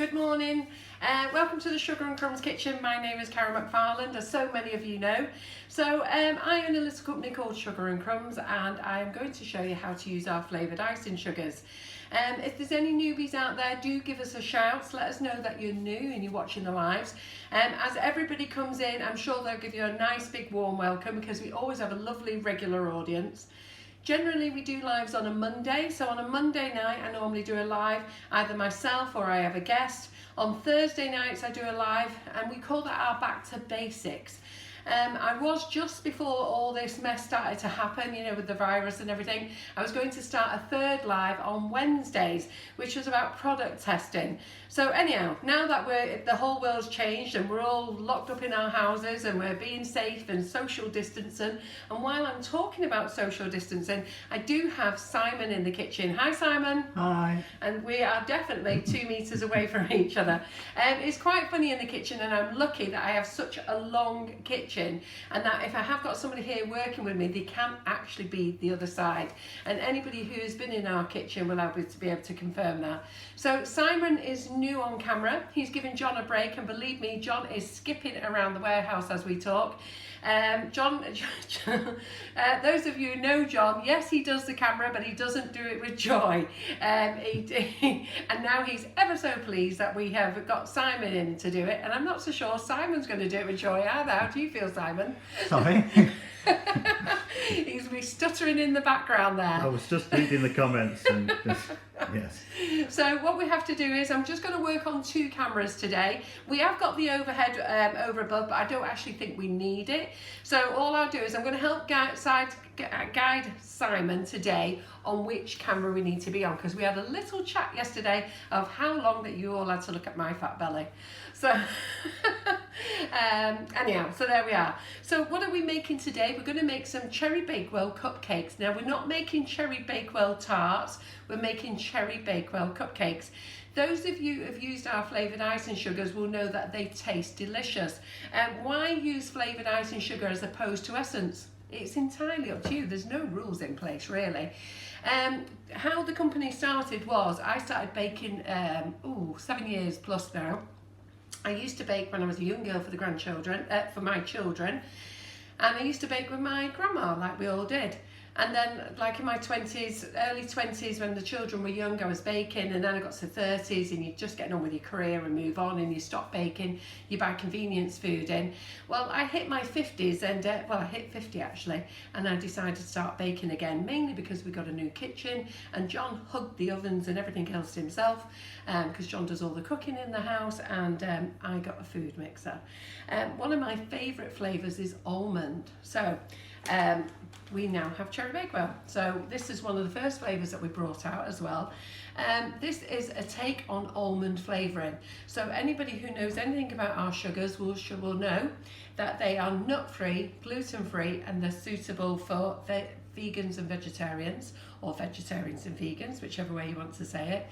Good morning. Welcome to the Sugar and Crumbs kitchen. My name is Cherry McFarland, as so many of you know. So I own a little company called Sugar and Crumbs, and I am going to show you how to use our flavoured icing sugars. If there's any newbies out there, do give us a shout. Let us know that you're new and you're watching the lives. As everybody comes in, I'm sure they'll give you a nice big warm welcome, because we always have a lovely regular audience. Generally we do lives on a Monday, so on a Monday night I normally do a live, either myself or I have a guest. On Thursday nights I do a live, and we call that our back to basics. I was, just before all this mess started to happen, you know, with the virus and everything, I was going to start a third live on Wednesdays, which was about product testing. So anyhow, now that the whole world's changed and we're all locked up in our houses and we're being safe and social distancing, and while I'm talking about social distancing, I do have Simon in the kitchen. Hi Simon. Hi. And we are definitely 2 meters away from each other. It's quite funny in the kitchen, and I'm lucky that I have such a long kitchen, and that if I have got somebody here working with me, they can actually be the other side, and anybody who's been in our kitchen will be able to confirm that. So Simon is new on camera. He's giving John a break, and believe me, John is skipping around the warehouse as we talk. John, those of you who know John, yes, he does the camera, but he doesn't do it with joy. And now he's ever so pleased that we have got Simon in to do it, and I'm not so sure Simon's going to do it with joy either. How do you feel, Simon? Sorry. He's stuttering in the background there. I was just reading the comments and yes. So what we have to do is, I'm just going to work on 2 cameras today. We have got the overhead over above, but I don't actually think we need it. So all I'll do is I'm going to help guide Simon today on which camera we need to be on, because we had a little chat yesterday of how long that you all had to look at my fat belly. So anyhow, so there we are. So what are we making today? We're going to make some Cherry Bakewell Cupcakes. Now, we're not making Cherry Bakewell tarts, we're making Cherry Bakewell Cupcakes. Those of you who have used our flavoured icing sugars will know that they taste delicious. Why use flavoured icing sugar as opposed to essence? It's entirely up to you. There's no rules in place, really. How the company started was, I started baking 7 years plus now. I used to bake when I was a young girl for the grandchildren, for my children, and I used to bake with my grandma, like we all did. And then, like in my 20s, early 20s, when the children were young, I was baking, and then I got to 30s, and you're just getting on with your career and move on, and you stop baking, you buy convenience food in. Well, I hit my 50s, and I hit 50 actually, and I decided to start baking again, mainly because we got a new kitchen, and John hugged the ovens and everything else himself, because John does all the cooking in the house, and I got a food mixer. One of my favourite flavours is almond, so we now have Cherry Bakewell. So this is one of the first flavours that we brought out as well. This is a take on almond flavouring. So anybody who knows anything about our sugars will know that they are nut-free, gluten-free, and they're suitable for vegans and vegetarians, or vegetarians and vegans, whichever way you want to say it.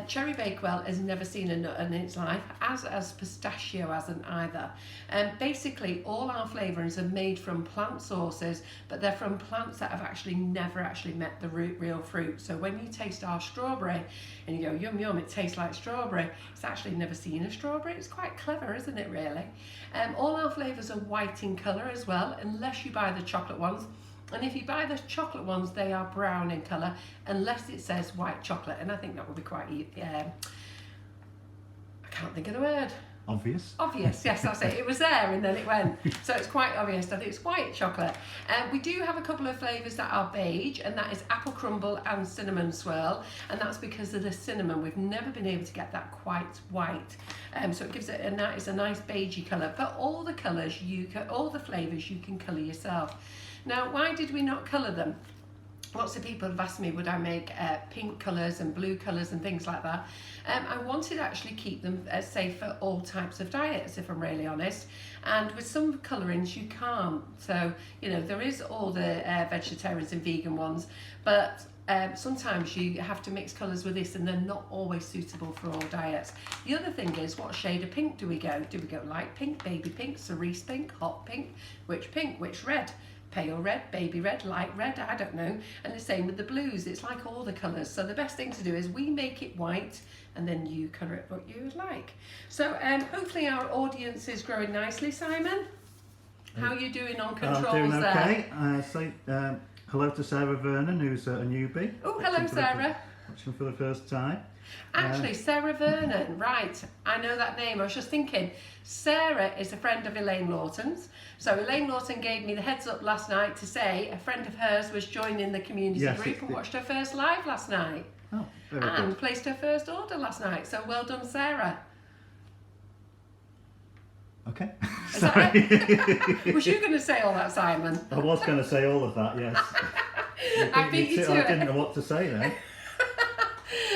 Cherry Bakewell has never seen a nut in its life, as pistachio hasn't either. Basically, all our flavourings are made from plant sources, but they're from plants that have never met the real fruit. So when you taste our strawberry and you go, yum yum, it tastes like strawberry, it's actually never seen a strawberry. It's quite clever, isn't it, really? All our flavours are white in colour as well, unless you buy the chocolate ones. And if you buy the chocolate ones, they are brown in colour, unless it says white chocolate. And I think that would be quite, I can't think of the word. Obvious. Obvious, yes, that's it. It was there and then it went. So it's quite obvious. I think it's white chocolate. We do have a couple of flavours that are beige, and that is apple crumble and cinnamon swirl. And that's because of the cinnamon. We've never been able to get that quite white. So it gives it a nice beigey colour. But all the colours, all the flavours you can colour yourself. Now, why did we not colour them? Lots of people have asked me, would I make pink colours and blue colours and things like that. I wanted to actually keep them safe for all types of diets, if I'm really honest. And with some colourings, you can't. So, you know, there is all the vegetarians and vegan ones, but sometimes you have to mix colours with this, and they're not always suitable for all diets. The other thing is, what shade of pink do we go? Do we go light pink, baby pink, cerise pink, hot pink? Which red? pale red, baby red, light red, I don't know. And the same with the blues. It's like all the colours. So the best thing to do is we make it white and then you colour it what you would like. So hopefully our audience is growing nicely, Simon. How are you doing on controls I'm doing okay. there? Say hello to Sarah Vernon, who's a newbie. Oh, hello, Sarah. Watching for the first time. Actually, Sarah Vernon, right, I know that name. I was just thinking, Sarah is a friend of Elaine Lawton's. So Elaine Lawton gave me the heads up last night to say a friend of hers was joining the community group and watched her first live last night. Oh, very and good. placed her first order last night. So well done, Sarah. Okay. Is that it? Was you going to say all that, Simon? I was going to say all of that, yes. I beat you to I it. didn't know what to say then.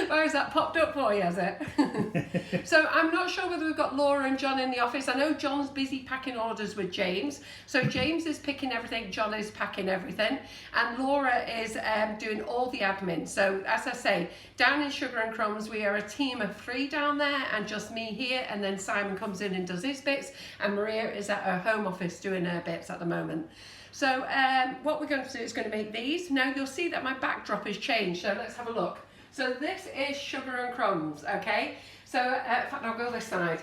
Where has that popped up for you, has it? So I'm not sure whether we've got Laura and John in the office. I know John's busy packing orders with James. So James is picking everything, John is packing everything. And Laura is doing all the admin. So as I say, down in Sugar and Crumbs, we are a team of 3 down there and just me here. And then Simon comes in and does his bits. And Maria is at her home office doing her bits at the moment. So what we're going to do is going to make these. Now you'll see that my backdrop has changed. So let's have a look. So this is Sugar and Crumbs, okay? So, in fact, I'll go this side.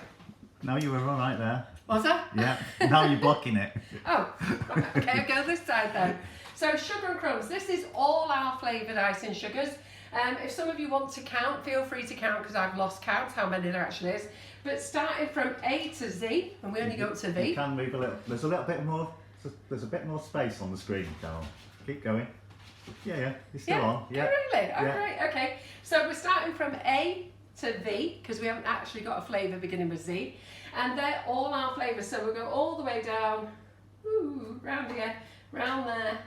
No, you were all right there. Was that? Yeah, now you're blocking it. Oh, okay, I'll go this side then. So Sugar and Crumbs, this is all our flavoured icing sugars. If some of you want to count, feel free to count because I've lost count how many there actually is. But starting from A to Z, and we only go up to V. You can move a little. There's a little bit more. There's a bit more space on the screen, Carol. Keep going. Yeah, you're still on. Yeah. Oh, really? Oh, yeah. great. Okay. So we're starting from A to V because we haven't actually got a flavour beginning with Z. And they're all our flavours. So we'll go all the way down, round here, round there,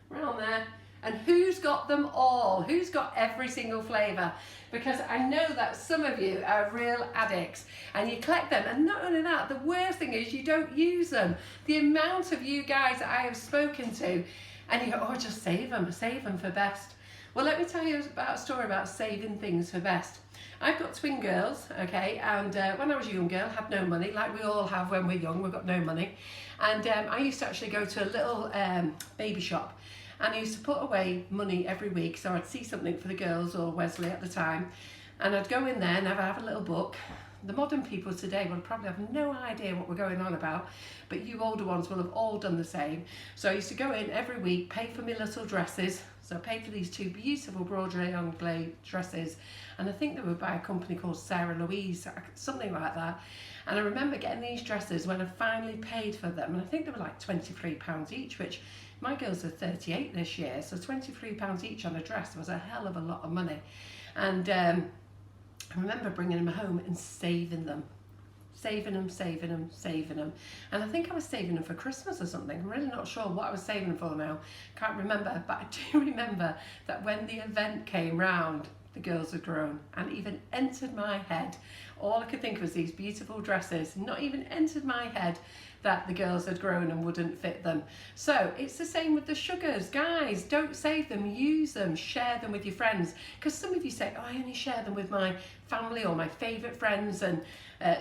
round there. And who's got them all? Who's got every single flavour? Because I know that some of you are real addicts and you collect them. And not only that, the worst thing is you don't use them. The amount of you guys that I have spoken to, and you go, oh, just save them for best. Well, let me tell you about a story about saving things for best. I've got twin girls, okay, and when I was a young girl, had no money, like we all have when we're young, we've got no money. And I used to actually go to a little baby shop, and I used to put away money every week, so I'd see something for the girls or Wesley at the time, and I'd go in there and I'd have a little book. The modern people today will probably have no idea what we're going on about, but you older ones will have all done the same. So I used to go in every week, pay for my little dresses. So I paid for these 2 beautiful broderie anglais dresses, and I think they were by a company called Sarah Louise, something like that. And I remember getting these dresses when I finally paid for them, and I think they were like £23 each, which my girls are 38 this year, so £23 each on a dress was a hell of a lot of money. And I remember bringing them home and saving them. Saving them. And I think I was saving them for Christmas or something. I'm really not sure what I was saving them for now. Can't remember, but I do remember that when the event came round, the girls had grown and even entered my head. All I could think of was these beautiful dresses, not even entered my head that the girls had grown and wouldn't fit them. So it's the same with the sugars. Guys, don't save them, use them, share them with your friends. Because some of you say, oh, I only share them with my family or my favourite friends and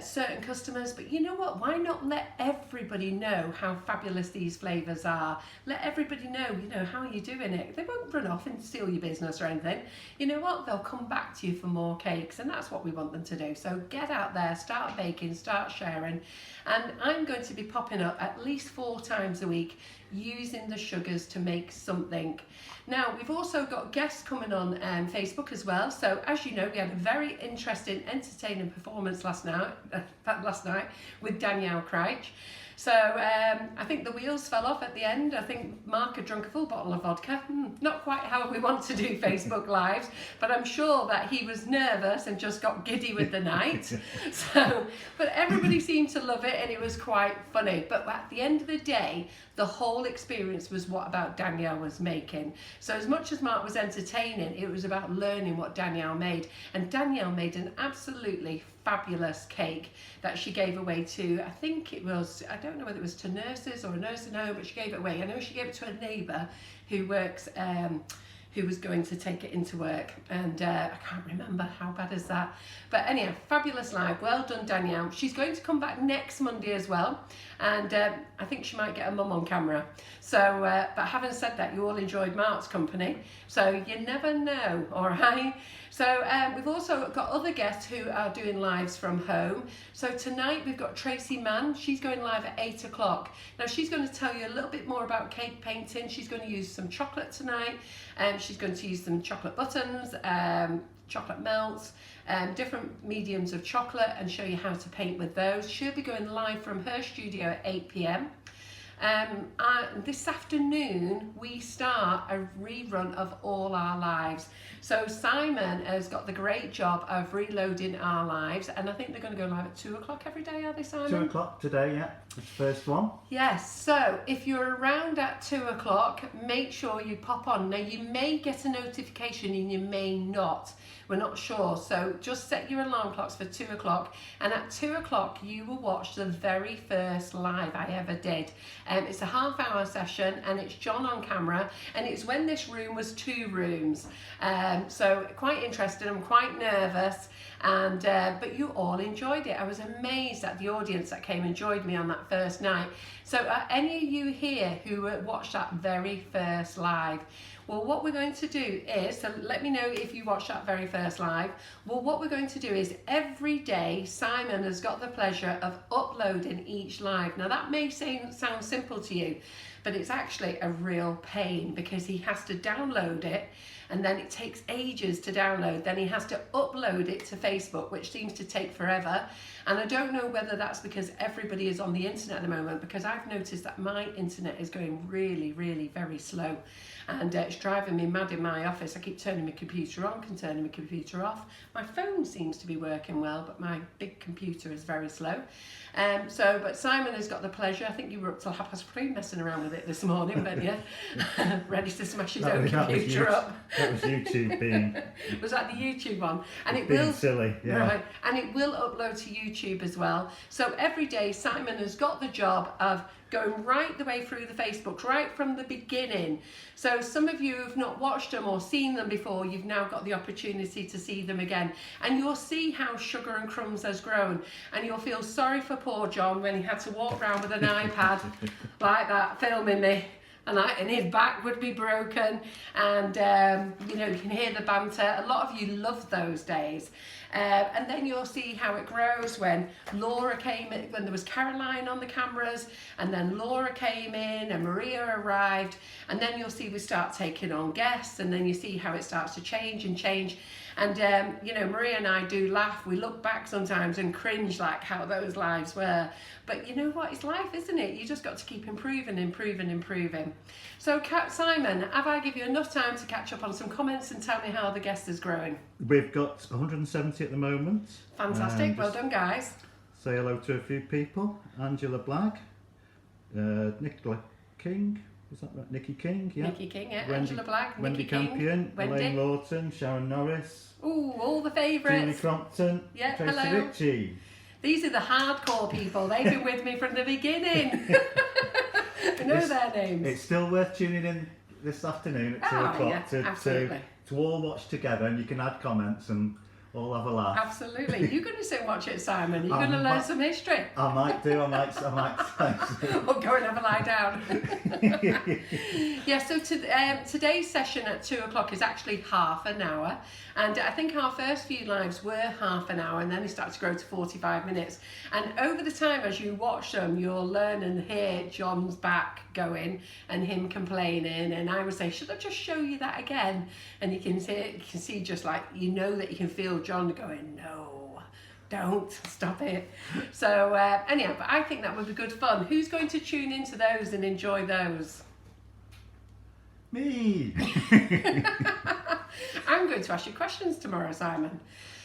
certain customers. But you know what? Why not let everybody know how fabulous these flavours are? Let everybody know, how are you doing it? They won't run off and steal your business or anything. You know what? They'll come back to you for more cakes, and that's what we want them to do. So get out there, start baking, start sharing. And I'm going to be popping up at least 4 times a week using the sugars to make something. Now, we've also got guests coming on Facebook as well. So as you know, we had a very interesting, entertaining performance last night with Danielle Crouch. So I think the wheels fell off at the end. I think Mark had drunk a full bottle of vodka. Not quite how we want to do Facebook Lives, but I'm sure that he was nervous and just got giddy with the night. But everybody seemed to love it and it was quite funny. But at the end of the day, the whole experience was what about Danielle was making. So as much as Mark was entertaining, it was about learning what Danielle made. And Danielle made an absolutely fabulous cake that she gave away to, I think it was, I don't know whether it was to nurses or a nursing home, but she gave it away. I know she gave it to a neighbour who works who was going to take it into work, and I can't remember how bad is that. But anyhow, fabulous live. Well done, Danielle. She's going to come back next Monday as well, and I think she might get her mum on camera. So, but having said that, you all enjoyed Mark's company, so you never know, all right? So we've also got other guests who are doing lives from home. So tonight we've got Tracy Mann. She's going live at 8 o'clock. Now she's going to tell you a little bit more about cake painting. She's going to use some chocolate tonight. She's going to use some chocolate buttons, chocolate melts, different mediums of chocolate, and show you how to paint with those. She'll be going live from her studio at 8 p.m. This afternoon we start a rerun of all our lives. So Simon has got the great job of reloading our lives, and I think they're going to go live at 2 o'clock every day, are they, Simon? 2 o'clock today, yeah. It's the first one. Yes, so if you're around at 2 o'clock, make sure you pop on. Now you may get a notification and you may not. We're not sure, so just set your alarm clocks for 2 o'clock, and at 2 o'clock you will watch the very first live I ever did. It's a half-hour session, and it's John on camera, and it's when this room was 2 rooms. So quite interesting. I'm quite nervous, and but you all enjoyed it. I was amazed at the audience that came and joined me on that first night. So are any of you here who watched that very first live? Well, what we're going to do is, so let me know if you watched that very first live. Well, what we're going to do is every day Simon has got the pleasure of uploading each live. Now that may sound simple to you, but it's actually a real pain because he has to download it, and then it takes ages to download. Then he has to upload it to Facebook, which seems to take forever. And I don't know whether that's because everybody is on the internet at the moment, because I've noticed that my internet is going really, really very slow. And it's driving me mad in my office. I keep turning my computer on, and turning my computer off. My phone seems to be working well, but my big computer is very slow. But Simon has got the pleasure. I think you were up till 3:30 messing around with it this morning, weren't you? Ready to smash his own computer up. That was YouTube being. Was that the YouTube one? And it being will silly, yeah. Right, and it will upload to YouTube as well. So every day Simon has got the job of going right the way through the Facebooks, right from the beginning. So some of you have not watched them or seen them before, you've now got the opportunity to see them again. And you'll see how Sugar and Crumbs has grown. And you'll feel sorry for poor John when he had to walk around with an iPad like that, filming me. And his back would be broken, and you know, you can hear the banter. A lot of you loved those days, and then you'll see how it grows when Laura came in, when there was Caroline on the cameras, and then Laura came in and Maria arrived, and then you'll see we start taking on guests, and then you see how it starts to change and change. And you know, Maria and I do laugh. We look back sometimes and cringe like how those lives were. But you know what? It's life, isn't it? You just got to keep improving. So, Simon, have I given you enough time to catch up on some comments and tell me how the guest is growing? We've got 170 at the moment. Fantastic. Well done, guys. Say hello to a few people. Angela Blagg, Nicola King. Is that right? Nikki King, yeah. Nikki King, yeah. Angela Blagg, Wendy Nikki Campion, King, Wendy. Elaine Lawton, Sharon Norris. Ooh, all the Julie favourites. Crompton, Yeah, Tracy hello. Ritchie. These are the hardcore people. They've been with me from the beginning. I know their names. It's still worth tuning in this afternoon at 2 o'clock to all watch together, and you can add comments and all have a laugh. Absolutely. You're going to sit and watch it, Simon. You're going to learn some history. I might do. I might Or go and have a lie down. Yeah, so today's session at 2 o'clock is actually half an hour. And I think our first few lives were half an hour, and then they start to grow to 45 minutes. And over the time, as you watch them, you'll learn and hear John's back going and him complaining. And I would say, should I just show you that again? And you can see just like, you know that you can feel John going, no, don't stop it. So anyhow, but I think that would be good fun. Who's going to tune into those and enjoy those? Me. I'm going to ask you questions tomorrow, Simon.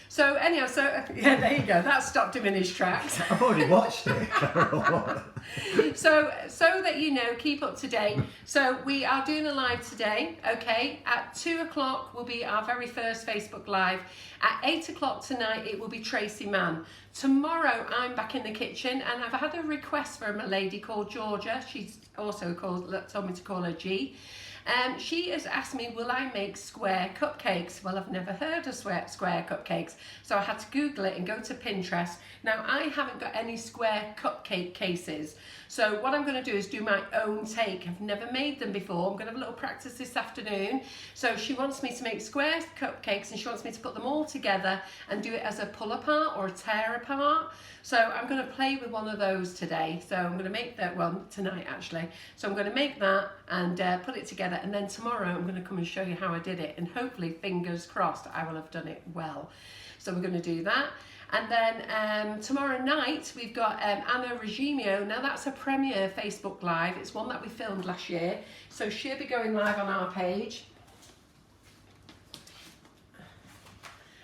So anyhow, yeah, there you go. That stopped him in his tracks. I've already watched it. So that you know, keep up to date. So we are doing a live today, okay? At 2 o'clock will be our very first Facebook Live. At 8 o'clock tonight, it will be Tracy Mann. Tomorrow, I'm back in the kitchen, and I've had a request from a lady called Georgia. She's also told me to call her G. She has asked me, will I make square cupcakes? Well, I've never heard of square cupcakes, so I had to Google it and go to Pinterest. Now, I haven't got any square cupcake cases, so what I'm going to do is do my own take. I've never made them before. I'm going to have a little practice this afternoon. So she wants me to make square cupcakes, and she wants me to put them all together and do it as a pull apart or a tear apart. So I'm going to play with one of those today. So I'm going to make that, well, tonight actually. So I'm going to make that and put it together, and then tomorrow I'm going to come and show you how I did it, and hopefully, fingers crossed, I will have done it well. So we're going to do that. And then tomorrow night we've got Anna Regimio. Now that's a premiere Facebook Live. It's one that we filmed last year. So she'll be going live on our page.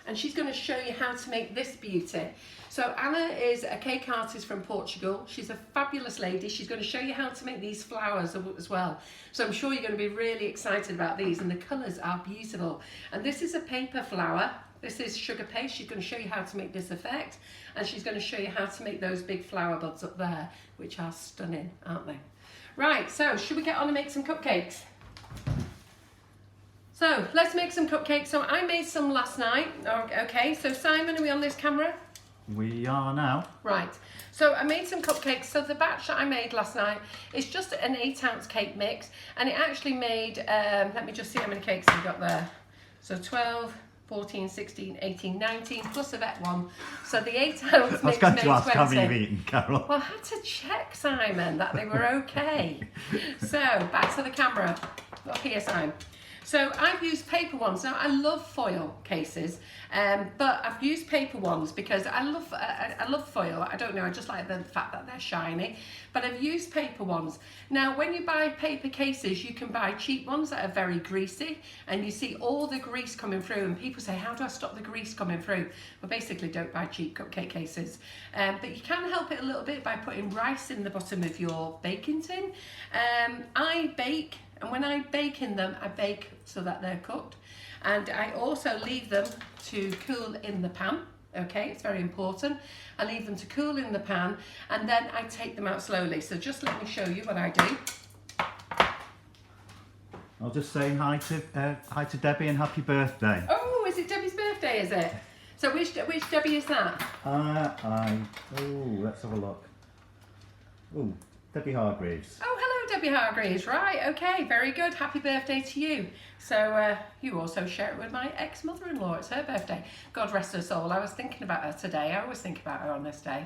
And she's going to show you how to make this beauty. So Anna is a cake artist from Portugal. She's a fabulous lady. She's going to show you how to make these flowers as well. So I'm sure you're going to be really excited about these, and the colours are beautiful. And this is a paper flower. This is sugar paste. She's going to show you how to make this effect, and she's going to show you how to make those big flower buds up there, which are stunning, aren't they? Right, so should we get on and make some cupcakes? So let's make some cupcakes. So I made some last night. Okay, so Simon, are we on this camera? We are now. Right, so I made some cupcakes. So the batch that I made last night is just an 8-ounce cake mix, and it actually made, let me just see how many cakes we got there. So 12, 14, 16, 18, 19, plus a vet one. So the 8-ounce mix made 20. I was going to ask, have you eaten, Carol? Well, I had to check, Simon, that they were okay. So back to the camera. Look here, Simon. So I've used paper ones. Now I love foil cases, but I've used paper ones because I love foil. I don't know, I just like the fact that they're shiny, but I've used paper ones. Now when you buy paper cases, you can buy cheap ones that are very greasy, and you see all the grease coming through, and people say, how do I stop the grease coming through? Well, basically don't buy cheap cupcake cases, but you can help it a little bit by putting rice in the bottom of your baking tin. I bake. And when I bake in them, I bake so that they're cooked. And I also leave them to cool in the pan. Okay, it's very important. I leave them to cool in the pan, and then I take them out slowly. So just let me show you what I do. I'll just say hi to Debbie and happy birthday. Oh, is it Debbie's birthday, is it? So which Debbie is that? Let's have a look. Oh, Debbie Hargreaves. Oh, hello, Debbie Hargreaves. Right, okay, very good. Happy birthday to you. So you also share it with my ex-mother-in-law. It's her birthday. God rest her soul. I was thinking about her today. I always think about her on this day.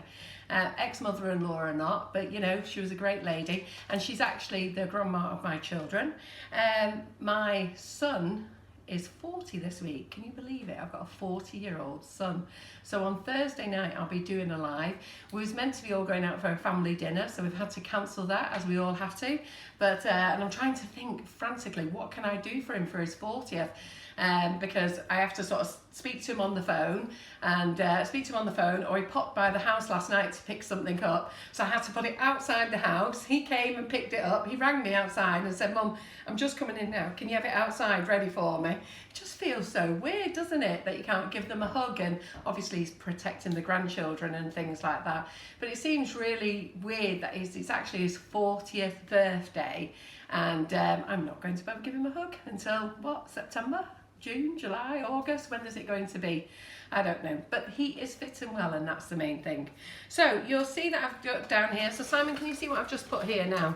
Ex-mother-in-law or not, but you know, she was a great lady, and she's actually the grandma of my children. My son is 40 this week. Can you believe it? I've got a 40-year-old son. So on Thursday night I'll be doing a live. We was meant to be all going out for a family dinner, so we've had to cancel that, as we all have to. But and I'm trying to think frantically, what can I do for him for his 40th? Because I have to sort of speak to him on the phone, or he popped by the house last night to pick something up, so I had to put it outside the house. He came and picked it up. He rang me outside and said, Mum, I'm just coming in now, can you have it outside ready for me? It just feels so weird, doesn't it, that you can't give them a hug, and obviously he's protecting the grandchildren and things like that, but it seems really weird that it's actually his 40th birthday, and I'm not going to be able to give him a hug until, what, September? June, July, August, when is it going to be? I don't know, but he is fit and well, and that's the main thing. So you'll see that I've got down here. So Simon, can you see what I've just put here now?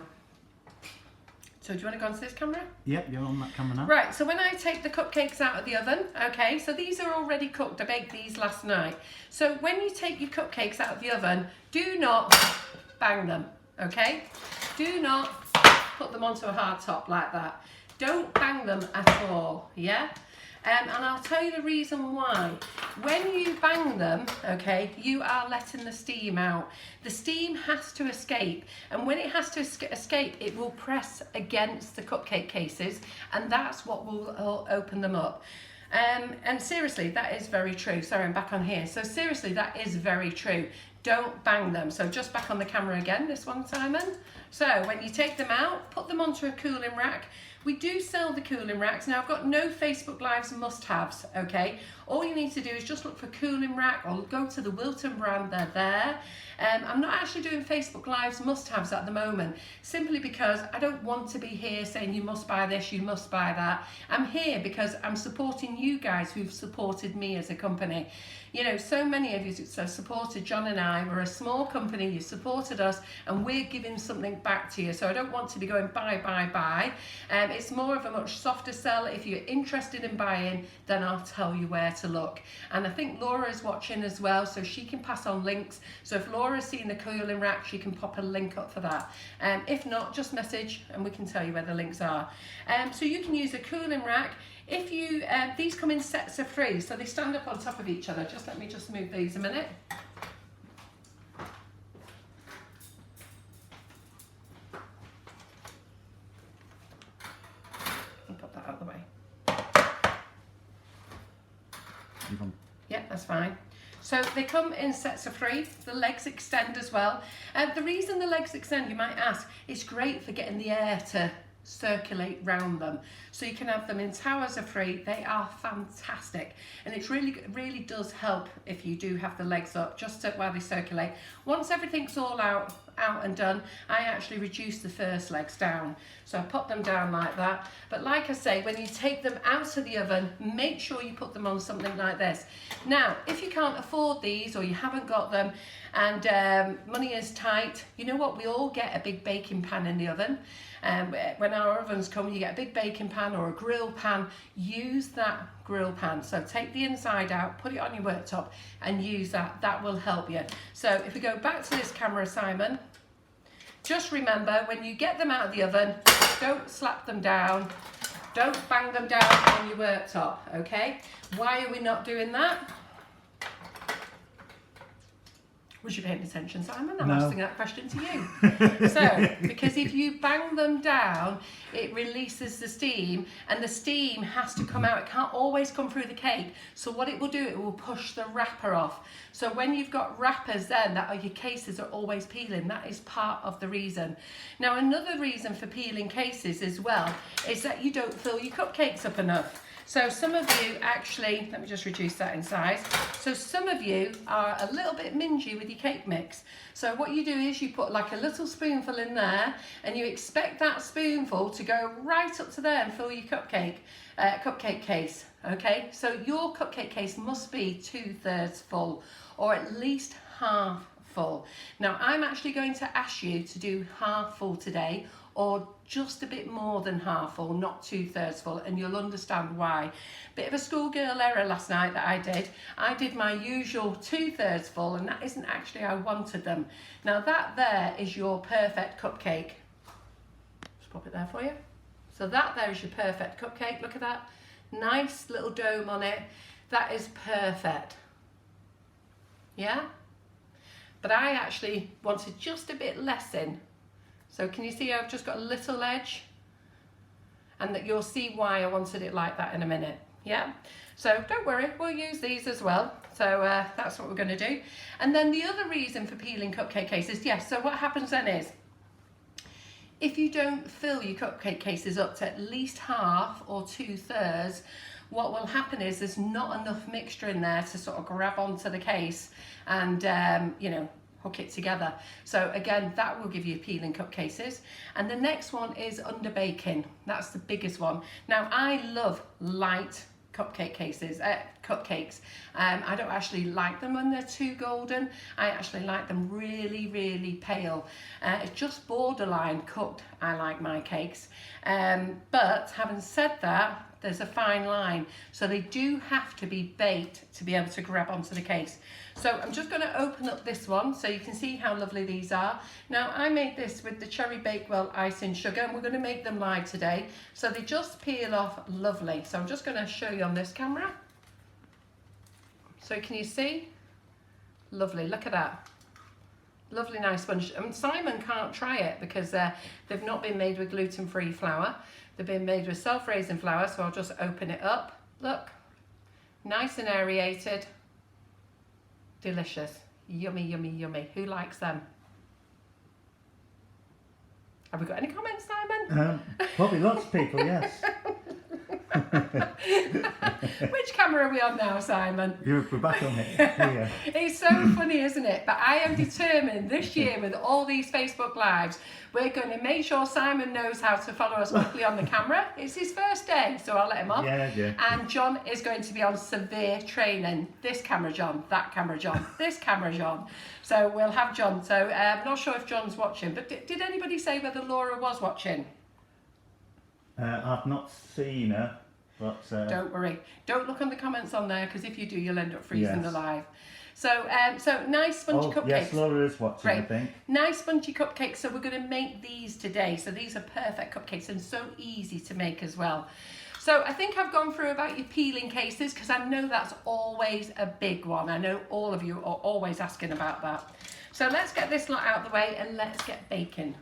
So do you want to go onto this camera? Yep, you're on that camera now. Right, so when I take the cupcakes out of the oven, okay, so these are already cooked. I baked these last night. So when you take your cupcakes out of the oven, do not bang them, okay? Do not put them onto a hard top like that. Don't bang them at all, yeah? And I'll tell you the reason why. When you bang them, okay, you are letting the steam out. The steam has to escape, and when it has to escape, it will press against the cupcake cases, and that's what will open them up. And seriously, that is very true. Sorry, I'm back on here. So seriously, that is very true. Don't bang them. So just back on the camera again, this one, Simon. So when you take them out, put them onto a cooling rack. We do sell the cooling racks. Now I've got no Facebook Lives must-haves, okay? All you need to do is just look for cooling rack or go to the Wilton brand, they're there. I'm not actually doing Facebook Lives must-haves at the moment, simply because I don't want to be here saying you must buy this, you must buy that. I'm here because I'm supporting you guys who've supported me as a company. You know, so many of you have supported John and I. We're a small company, you supported us, and we're giving something back to you. So I don't want to be going buy, buy, buy. It's more of a much softer sell. If you're interested in buying, then I'll tell you where to look. And I think Laura's watching as well, so she can pass on links. So if Laura's seen the cooling rack, she can pop a link up for that. If not, just message and we can tell you where the links are. So you can use a cooling rack. If you, these come in sets of 3, so they stand up on top of each other. Just let me just move these a minute. I'll put that out of the way. Yeah, that's fine. So they come in sets of 3. The legs extend as well. The reason the legs extend, you might ask, it's great for getting the air to circulate round them, so you can have them in towers of 3. They are fantastic, and it really does help if you do have the legs up, just while they circulate. Once everything's all out and done, I actually reduce the first legs down, so I pop them down like that. But like I say, when you take them out of the oven, make sure you put them on something like this. Now if you can't afford these, or you haven't got them, and money is tight, you know what, we all get a big baking pan in the oven. When our ovens come, you get a big baking pan or a grill pan. Use that grill pan. So take the inside out, put it on your worktop and use that. That will help you. So if we go back to this camera, Simon, just remember, when you get them out of the oven, don't slap them down. Don't bang them down on your worktop, okay? Why are we not doing that? Was you paying attention, Simon? I'm asking that question to you. So, because if you bang them down, it releases the steam, and the steam has to come out. It can't always come through the cake. So what it will do, it will push the wrapper off. So when you've got wrappers then, that are your cases are always peeling. That is part of the reason. Now, another reason for peeling cases as well is that you don't fill your cupcakes up enough. So some of you actually, let me just reduce that in size. So some of you are a little bit mingy with your cake mix. So what you do is you put like a little spoonful in there, and you expect that spoonful to go right up to there and fill your cupcake case. Okay, so your cupcake case must be 2/3 full, or at least half full. Now I'm actually going to ask you to do half full today, or just a bit more than half full, not 2/3 full, and you'll understand why. Bit of a schoolgirl error last night that I did. I did my usual 2/3 full, and that isn't actually how I wanted them. Now that there is your perfect cupcake. Just pop it there for you. So that there is your perfect cupcake. Look at that. Nice little dome on it. That is perfect. Yeah? But I actually wanted just a bit less in. So can you see I've just got a little edge? And that you'll see why I wanted it like that in a minute. Yeah? So don't worry, we'll use these as well. So that's what we're going to do. And then the other reason for peeling cupcake cases, yes, so what happens then is, if you don't fill your cupcake cases up to at least half or 2/3, what will happen is there's not enough mixture in there to sort of grab onto the case and, you know, hook it together. So again, that will give you peeling cup cases. And the next one is under baking. That's the biggest one. Now I love light cupcake cases, cupcakes. I don't actually like them when they're too golden. I actually like them really pale. It's just borderline cooked, I like my cakes. But having said that, there's a fine line. So they do have to be baked to be able to grab onto the case. So I'm just going to open up this one so you can see how lovely these are. Now I made this with the Cherry Bakewell Icing Sugar, and we're going to make them live today. So they just peel off lovely. So I'm just going to show you on this camera. So can you see? Lovely, look at that. Lovely nice sponge. Simon can't try it because they've not been made with gluten-free flour. They've been made with self-raising flour, so I'll just open it up. Look, nice and aerated. Delicious. Yummy. Who likes them? Have we got any comments, Simon? Probably lots of people, yes. Which camera are we on now, Simon? We're back on here. It's so funny, isn't it? But I am determined this year with all these Facebook Lives, we're going to make sure Simon knows how to follow us quickly on the camera. It's his first day, so I'll let him off. Yeah. And John is going to be on severe training. This camera, John. That camera, John. This camera, John. So we'll have John. So I'm not sure if John's watching, but did anybody say whether Laura was watching? I've not seen her, but... Don't worry. Don't look on the comments on there, because if you do, you'll end up freezing the live. So nice spongy cupcakes. Yes, Laura is watching, Great. I think. Nice spongy cupcakes. So we're going to make these today. So these are perfect cupcakes and so easy to make as well. So I think I've gone through about your peeling cases, because I know that's always a big one. I know all of you are always asking about that. So let's get this lot out of the way and let's get baking.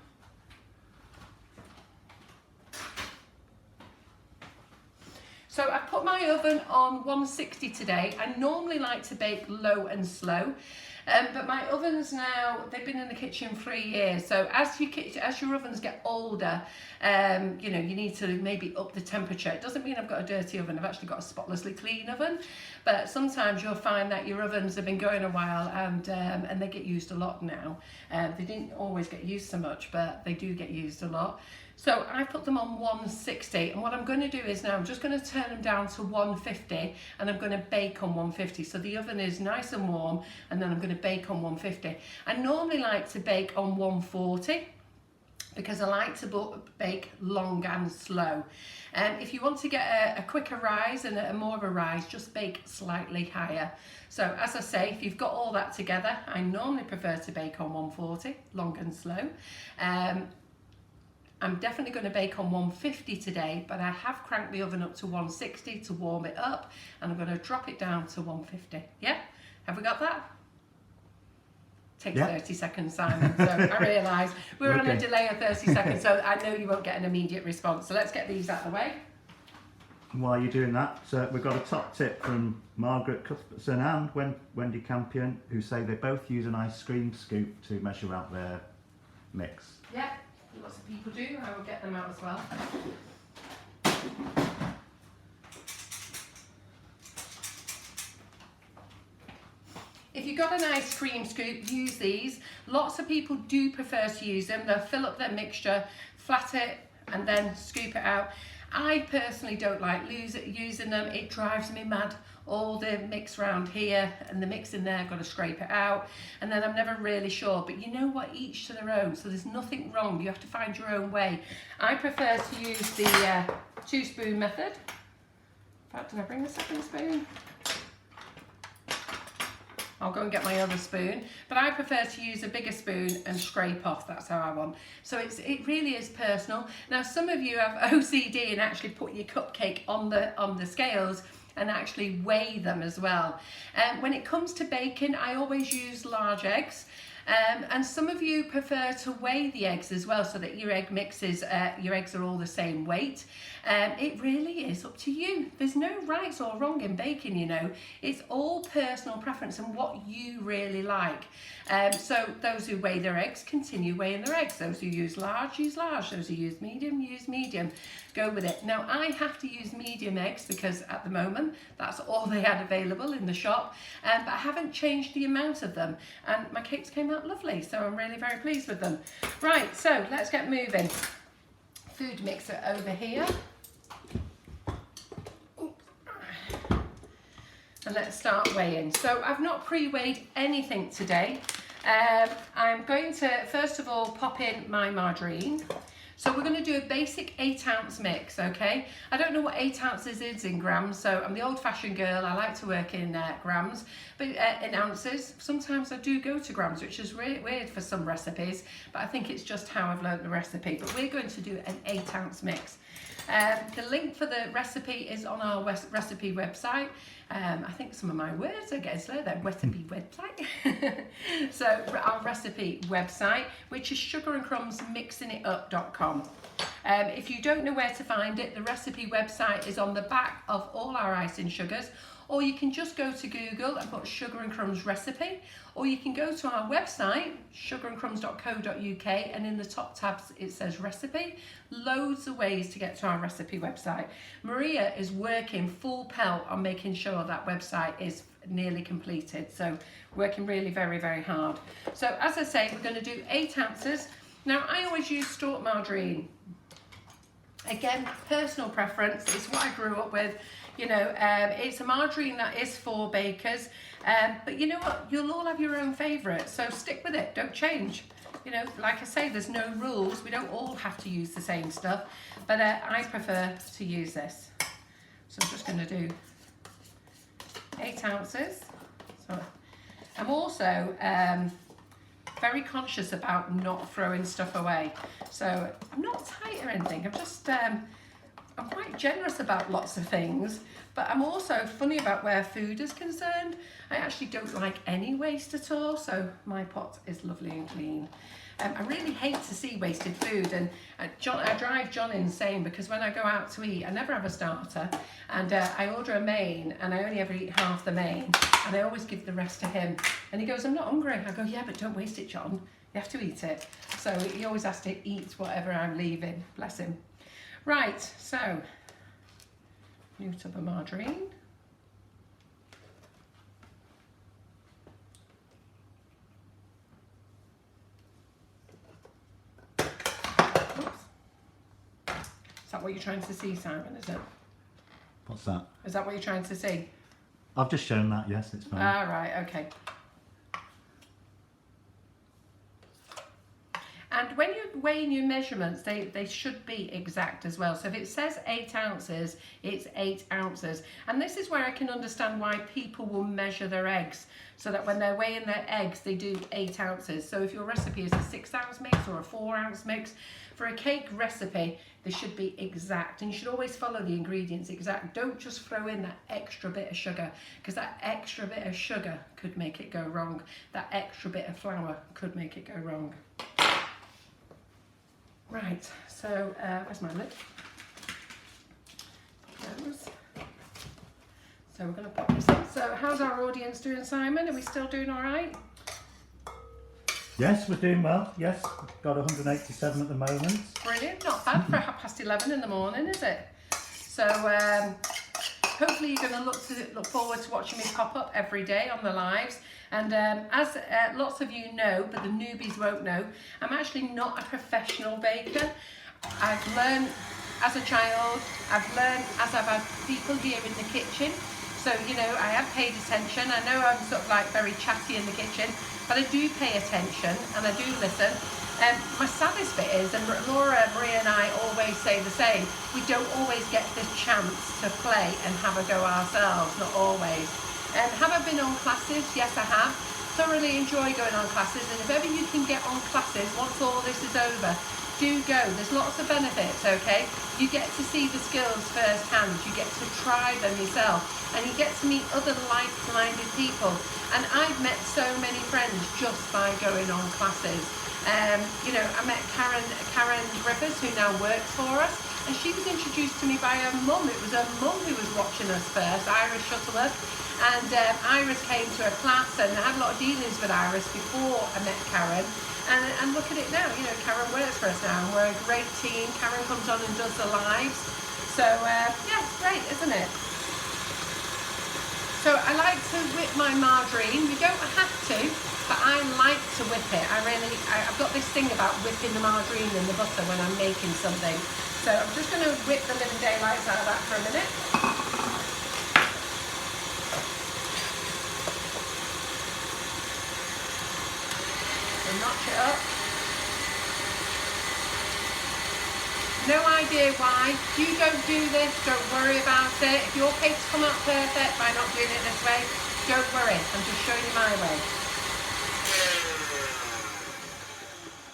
So I've put my oven on 160 today. I normally like to bake low and slow, but my ovens now, they've been in the kitchen 3 years. So as your ovens get older, you know, you need to maybe up the temperature. It doesn't mean I've got a dirty oven. I've actually got a spotlessly clean oven. But sometimes you'll find that your ovens have been going a while and they get used a lot now. They didn't always get used so much, but they do get used a lot. So I put them on 160, and what I'm going to do is now I'm just going to turn them down to 150, and I'm going to bake on 150. So the oven is nice and warm, and then I'm going to bake on 150. I normally like to bake on 140 because I like to bake long and slow. If you want to get a quicker rise and a more of a rise, just bake slightly higher. So as I say, if you've got all that together, I normally prefer to bake on 140, long and slow. I'm definitely going to bake on 150 today, but I have cranked the oven up to 160 to warm it up, and I'm going to drop it down to 150. Yeah? Have we got that? Takes 30 seconds, Simon. So I realise we're on a delay of 30 seconds, so I know you won't get an immediate response. So let's get these out of the way. While you're doing that, so we've got a top tip from Margaret Cuthbertson and Wendy Campion, who say they both use an ice cream scoop to measure out their mix. Yeah. Lots of people do. I will get them out as well. If you've got an ice cream scoop, use these. Lots of people do prefer to use them. They'll fill up their mixture, flat it, and then scoop it out. I personally don't like using them. It drives me mad. All the mix around here and the mix in there, I've got to scrape it out, and then I'm never really sure. But you know what, each to their own, so there's nothing wrong. You have to find your own way. I prefer to use the 2-spoon method. In fact, did I bring the second spoon? I'll go and get my other spoon, but I prefer to use a bigger spoon and scrape off. That's how I want. So it really is personal. Now, some of you have OCD and actually put your cupcake on the scales and actually weigh them as well. When it comes to baking, I always use large eggs. And some of you prefer to weigh the eggs as well, so that your egg mixes, your eggs are all the same weight. It really is up to you. There's no right or wrong in baking, you know. It's all personal preference and what you really like. So those who weigh their eggs, continue weighing their eggs. Those who use large, use large. Those who use medium. Go with it. Now, I have to use medium eggs because at the moment, that's all they had available in the shop. But I haven't changed the amount of them. And my cakes came out lovely, so I'm really very pleased with them. Right, so let's get moving. Food mixer over here. And let's start weighing. So I've not pre-weighed anything today. I'm going to, first of all, pop in my margarine. So we're going to do a basic 8-ounce mix, okay? I don't know what 8 ounces is in grams, so I'm the old-fashioned girl. I like to work in grams, but in ounces. Sometimes I do go to grams, which is weird for some recipes, but I think it's just how I've learned the recipe. But we're going to do an 8-ounce mix. The link for the recipe is on our recipe website. I think some of my words are getting slow there. Recipe website. So our recipe website, which is sugarandcrumbsmixingitup.com. If you don't know where to find it, the recipe website is on the back of all our icing sugars. or you can just go to Google and put Sugar and Crumbs recipe, or you can go to our website, sugarandcrumbs.co.uk, and in the top tabs it says recipe. Loads of ways to get to our recipe website. Maria is working full pelt on making sure that website is nearly completed, so working really very hard. So as I say, we're going to do 8 ounces. Now I always use stalk margarine. Again, personal preference, it's what I grew up with. You know, it's a margarine that is for bakers, but you know what, you'll all have your own favourite, so stick with it, don't change. You know, like I say, there's no rules, we don't all have to use the same stuff, but I prefer to use this. So I'm just going to do 8 ounces. So I'm also very conscious about not throwing stuff away. So I'm not tight or anything, I'm just, I'm quite generous about lots of things, but I'm also funny about where food is concerned. I actually don't like any waste at all, so my pot is lovely and clean. I really hate to see wasted food, and I drive John insane because when I go out to eat, I never have a starter, and I order a main, and I only ever eat half the main, and I always give the rest to him. And he goes, "I'm not hungry." I go, "Yeah, but don't waste it, John. You have to eat it." So he always has to eat whatever I'm leaving, bless him. Right, so new tub of margarine. Is that what you're trying to see, Simon, is it? What's that? Is that what you're trying to see? I've just shown that, yes, it's fine. Ah, right, okay. And when you're weighing your measurements, they should be exact as well. So if it says 8 ounces, it's 8 ounces. And this is where I can understand why people will measure their eggs, so that when they're weighing their eggs, they do 8 ounces. So if your recipe is a 6 ounce mix or a 4 ounce mix, for a cake recipe, they should be exact. And you should always follow the ingredients exact. Don't just throw in that extra bit of sugar, because that extra bit of sugar could make it go wrong. That extra bit of flour could make it go wrong. Right, so where's my lid? Put those. So we're going to pop this in. So how's our audience doing, Simon? Are we still doing all right? Yes, we're doing well. Yes, got 187 at the moment. Brilliant, not bad for 11:30 in the morning, is it? So hopefully you're going to look forward to watching me pop up every day on the lives. And as lots of you know, but the newbies won't know, I'm actually not a professional baker. I've learned as a child, I've learned as I've had people here in the kitchen. So, you know, I have paid attention. I know I'm sort of like very chatty in the kitchen, but I do pay attention and I do listen. My saddest bit is, and Laura, Maria and I always say the same, we don't always get the chance to play and have a go ourselves, not always. Have I been on classes? Yes, I have. Thoroughly enjoy going on classes, and if ever you can get on classes once all this is over, do go. There's lots of benefits, okay? You get to see the skills firsthand, you get to try them yourself, and you get to meet other like-minded people. And I've met so many friends just by going on classes. You know, I met Karen Griffiths, who now works for us, and she was introduced to me by her mum. It was her mum who was watching us first, Iris Shuttleworth. And Iris came to a class, and I had a lot of dealings with Iris before I met Karen. And look at it now, you know, Karen works for us now, and we're a great team. Karen comes on and does the lives. So, yeah, it's great, isn't it? So I like to whip my margarine. You don't have to, but I like to whip it. I've got this thing about whipping the margarine in the butter when I'm making something. So I'm just going to whip the living daylights out of that for a minute. Notch it up. No idea why. If you don't do this, don't worry about it. If your cakes come out perfect by not doing it this way, don't worry. I'm just showing you my way.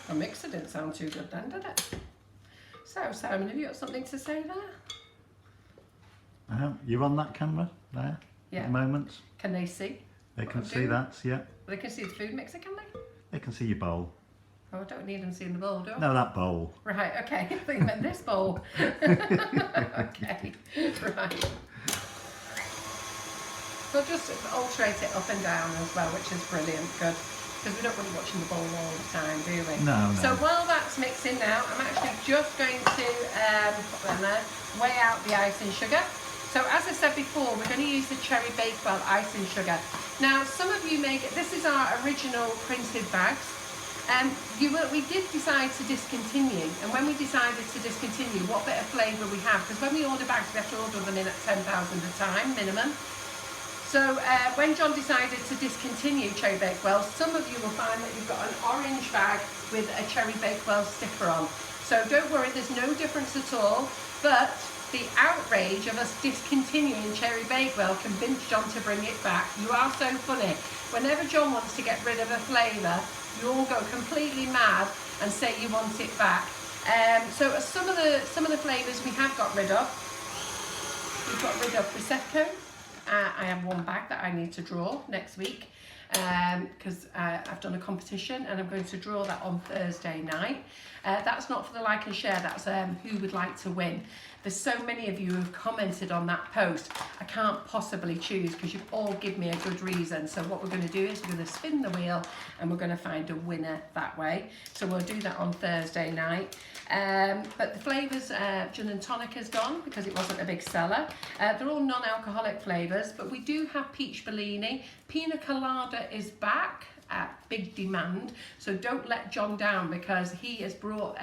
My mixer didn't sound too good then, did it? So, Simon, have you got something to say there? You're on that camera there at the moment. Can they see? They can see that, yeah. They can see the food mixer, can they? They can see your bowl. Oh, I don't need them seeing the bowl, do I? No, that bowl. Right, okay. I think you meant this bowl. Okay, right. We'll just alternate it up and down as well, which is brilliant, good. Because we don't want you watching the bowl all the time, do we? No, no. So while that's mixing now, I'm actually just going to put that in there, weigh out the icing sugar. So as I said before, we're going to use the Cherry Bakewell Icing Sugar. Now, some of you may get, this is our original printed bags. We did decide to discontinue, and when we decided to discontinue, what bit of flavour we have, because when we order bags, we have to order them in at 10,000 a time, minimum. So when John decided to discontinue Cherry Bakewell, some of you will find that you've got an orange bag with a Cherry Bakewell sticker on. So don't worry, there's no difference at all, but the outrage of us discontinuing Cherry Bakewell convinced John to bring it back. You are so funny. Whenever John wants to get rid of a flavour, you all go completely mad and say you want it back. So some of the flavours we have got rid of. We've got rid of Prosecco. I have one bag that I need to draw next week because I've done a competition and I'm going to draw that on Thursday night. That's not for the like and share, that's who would like to win. There's so many of you who have commented on that post. I can't possibly choose because you've all given me a good reason. So what we're going to do is we're going to spin the wheel and we're going to find a winner that way. So we'll do that on Thursday night. But the flavours, gin and tonic is gone because it wasn't a big seller. They're all non-alcoholic flavours, but we do have peach Bellini. Pina colada is back at big demand, so don't let John down because he has brought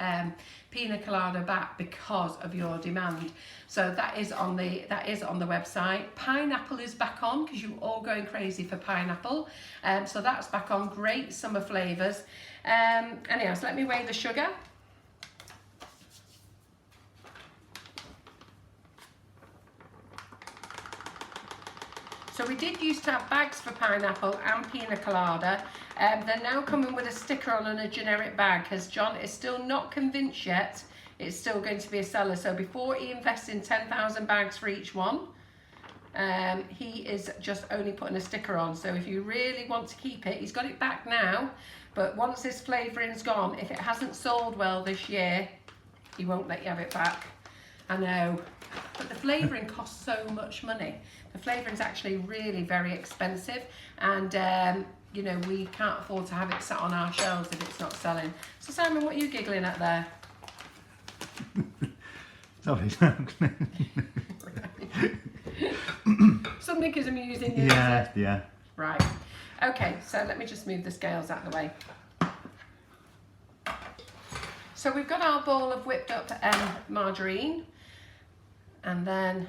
pina colada back because of your demand. So that is on the website. Pineapple is back on because you're all going crazy for pineapple, so that's back on. Great summer flavours. Anyhow, so let me weigh the sugar. So we did used to have bags for pineapple and pina colada. They're now coming with a sticker on and a generic bag because John is still not convinced yet it's still going to be a seller. So before he invests in 10,000 bags for each one, he is just only putting a sticker on. So if you really want to keep it, he's got it back now, but once this flavouring's gone, if it hasn't sold well this year, he won't let you have it back. I know, but the flavouring costs so much money. The flavouring's actually really very expensive, and you know, we can't afford to have it sat on our shelves if it's not selling. So Simon, what are you giggling at there? Sorry. Something is amusing you. Yeah, yeah. Right. Okay, so let me just move the scales out of the way. So we've got our bowl of whipped up margarine, and then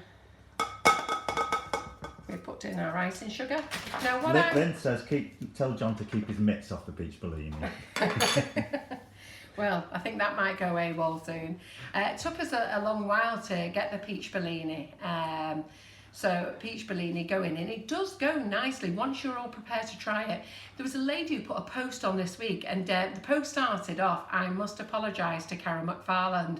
we put in our icing sugar. Now what Lynn says tell John to keep his mitts off the peach Bellini. Well, I think that might go AWOL soon. It took us a long while to get the peach Bellini. So peach Bellini going in. It does go nicely once you're all prepared to try it. There was a lady who put a post on this week, and the post started off, "I must apologise to Karen McFarland."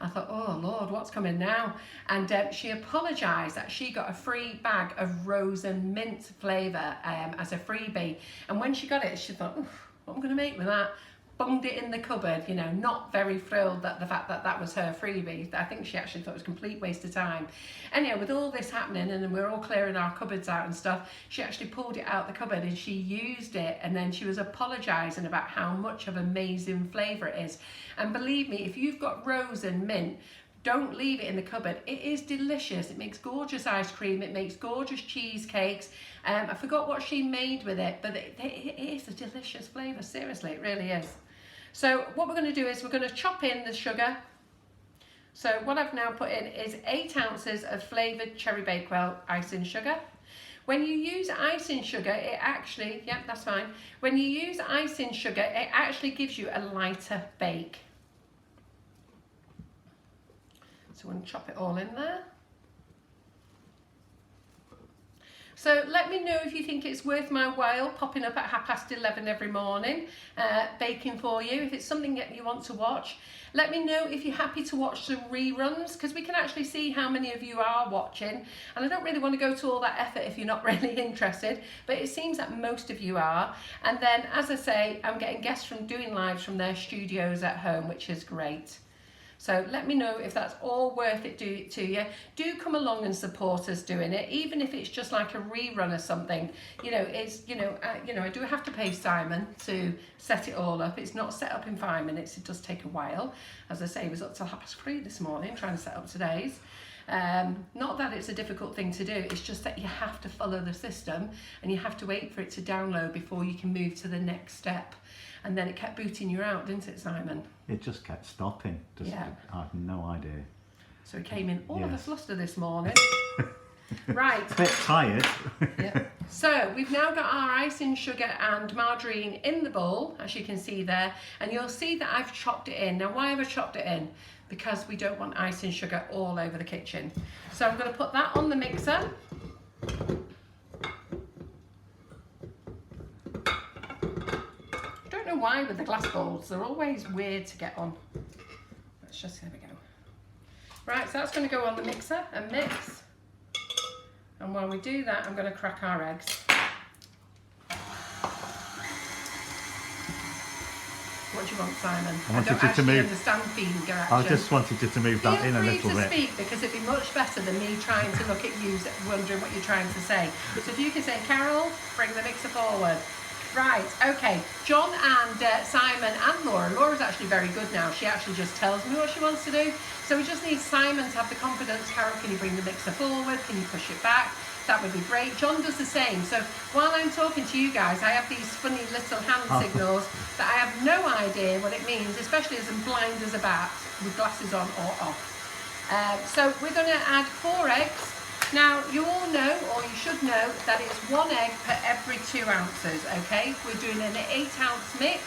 I thought, oh Lord, what's coming now? And she apologised that she got a free bag of rose and mint flavour as a freebie. And when she got it, she thought, what am I going to make with that? Bunged it in the cupboard, you know, not very thrilled that the fact that that was her freebie. I think she actually thought it was a complete waste of time. Anyhow, with all this happening and we're all clearing our cupboards out and stuff, she actually pulled it out the cupboard and she used it, and then she was apologising about how much of amazing flavour it is. And believe me, if you've got rose and mint, don't leave it in the cupboard. It is delicious. It makes gorgeous ice cream. It makes gorgeous cheesecakes. I forgot what she made with it, but it is a delicious flavour. Seriously, it really is. So what we're going to do is we're going to chop in the sugar. So what I've now put in is 8 ounces of flavoured Cherry Bakewell icing sugar. When you use icing sugar, it actually, yep, that's fine. When you use icing sugar, it actually gives you a lighter bake. So we're going to chop it all in there. So let me know if you think it's worth my while popping up at 11:30 every morning, baking for you. If it's something that you want to watch, let me know if you're happy to watch some reruns, because we can actually see how many of you are watching. And I don't really want to go to all that effort if you're not really interested, but it seems that most of you are. And then, as I say, I'm getting guests from doing lives from their studios at home, which is great. So let me know if that's all worth it to you. Do come along and support us doing it, even if it's just like a rerun or something. You know, I do have to pay Simon to set it all up. It's not set up in 5 minutes. It does take a while. As I say, I was up till 3:30 this morning trying to set up today's. Not that it's a difficult thing to do, it's just that you have to follow the system and you have to wait for it to download before you can move to the next step. And then it kept booting you out, didn't it, Simon? It just kept stopping. Yeah. I have no idea. So he came in all of a fluster this morning. Right. A bit tired. Yeah. So we've now got our icing sugar and margarine in the bowl, as you can see there. And you'll see that I've chopped it in. Now, why have I chopped it in? Because we don't want icing sugar all over the kitchen. So I'm going to put that on the mixer. I don't know why with the glass bowls, they're always weird to get on. Let's just, there we go. Right, so that's going to go on the mixer and mix. And while we do that, I'm going to crack our eggs. What do you want, Simon? I wanted don't you to actually move. understand finger action. I just wanted you to move that in a little Feel free to bit. speak, because it'd be much better than me trying to look at you wondering what you're trying to say. So if you can say, Carol, bring the mixer forward. Right, okay. John and Simon and Laura. Laura's actually very good now. She actually just tells me what she wants to do. So we just need Simon to have the confidence. Carol, can you bring the mixer forward? Can you push it back? That would be great. John does the same. So while I'm talking to you guys, I have these funny little hand signals that I have no idea what it means, especially as I'm blind as a bat with glasses on or off. So we're going to add 4 eggs. Now, you all know, or you should know, that it's 1 egg per every 2 ounces, okay? We're doing an 8-ounce mix,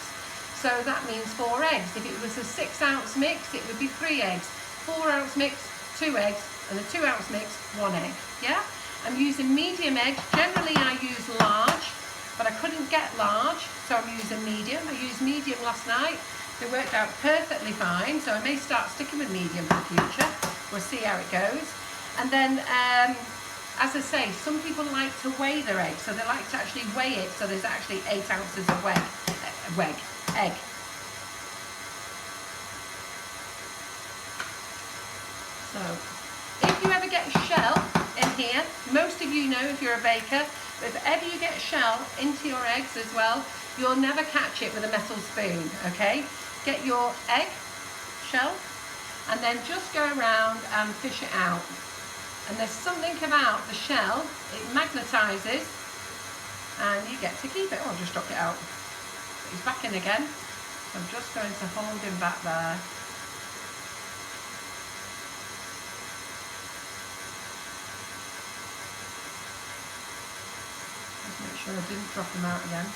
so that means 4 eggs. If it was a 6-ounce mix, it would be 3 eggs. 4-ounce mix, 2 eggs, and a 2-ounce mix, 1 egg, yeah? I'm using medium eggs. Generally, I use large, but I couldn't get large, so I'm using medium. I used medium last night. It worked out perfectly fine, so I may start sticking with medium in the future. We'll see how it goes. And then, as I say, some people like to weigh their eggs, so they like to actually weigh it, so there's actually 8 ounces of egg. So, if you ever get shell in here, most of you know if you're a baker, if ever you get shell into your eggs as well, you'll never catch it with a metal spoon, okay? Get your egg shell and then just go around and fish it out. And there's something about the shell, it magnetises and you get to keep it. Oh, I'll just drop it out. He's back in again. So I'm just going to hold him back there. Just make sure I didn't drop him out again.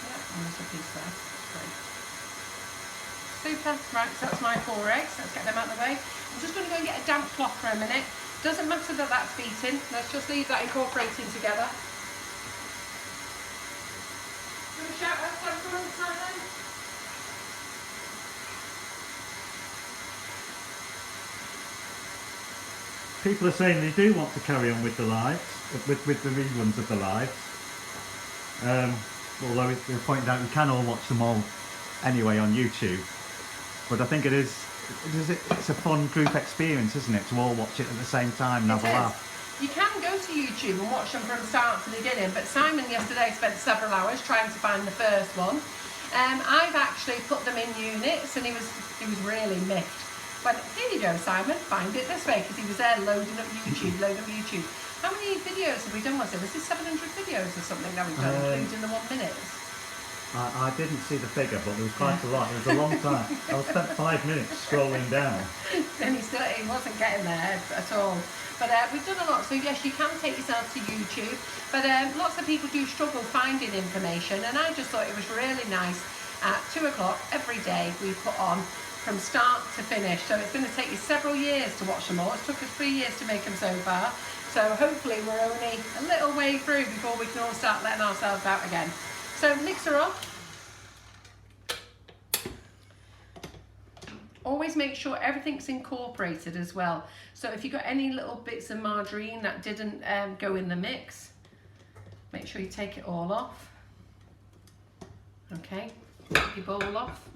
Yeah, and there's a piece there. Great. Super. Right, so that's my 4 eggs. Let's get them out of the way. I'm just going to go and get a damp cloth for a minute. Doesn't matter that that's beaten. Let's just leave that incorporating together. Give a shout out to everyone, Simon. People are saying they do want to carry on with the lives, with the reruns of the lives. Although they pointed out you can all watch them all anyway on YouTube. But I think it's a fun group experience, isn't it, to all watch it at the same time and have a laugh. You can go to YouTube and watch them from start to beginning, but Simon yesterday spent several hours trying to find the first one. I've actually put them in units and he was really miffed. But here you go, Simon, find it this way, because he was there loading up YouTube. How many videos have we done? Was this 700 videos or something that we've done, including the 1 minute? I didn't see the figure, but there was quite a lot. It was a long time. I spent 5 minutes scrolling down. And he wasn't getting there at all. But we've done a lot, so yes, you can take yourself to YouTube. But lots of people do struggle finding information, and I just thought it was really nice. At 2 o'clock every day, we put on from start to finish. So it's going to take you several years to watch them all. It's took us 3 years to make them so far. So hopefully we're only a little way through before we can all start letting ourselves out again. So mixer up. Always make sure everything's incorporated as well. So if you've got any little bits of margarine that didn't go in the mix, Make sure you take it all off. Okay, take your bowl off.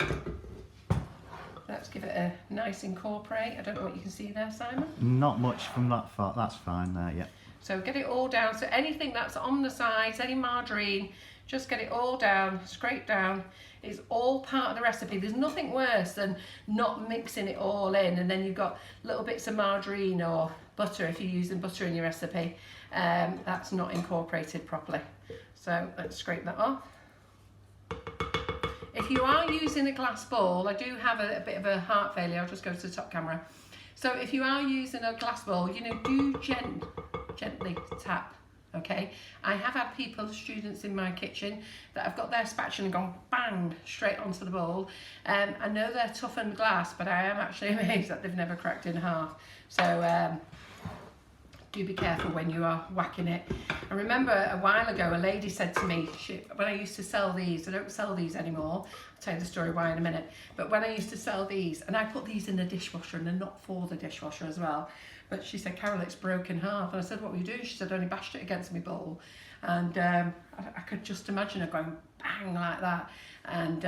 Let's give it a nice incorporate. I don't know what you can see there, Simon. Not much from that far. That's fine there, yeah. So get it all down. So anything that's on the sides, any margarine, just get it all down, scrape down. It's all part of the recipe. There's nothing worse than not mixing it all in and then you've got little bits of margarine or butter if you're using butter in your recipe. That's not incorporated properly. So let's scrape that off. If you are using a glass bowl, I do have a bit of a heart failure. I'll just go to the top camera. So if you are using a glass bowl, you know, do gently tap, okay? I have had people, students in my kitchen, that have got their spatula and gone bang straight onto the bowl. I know they're toughened glass, but I am actually amazed that they've never cracked in half. So do be careful when you are whacking it. I remember a while ago a lady said to me, when I used to sell these, I don't sell these anymore, I'll tell you the story why in a minute, but when I used to sell these, and I put these in the dishwasher and they're not for the dishwasher as well, but she said, Carol, it's broken half. And I said, what were you doing? She said, I only bashed it against my bowl. And I could just imagine her going bang like that. And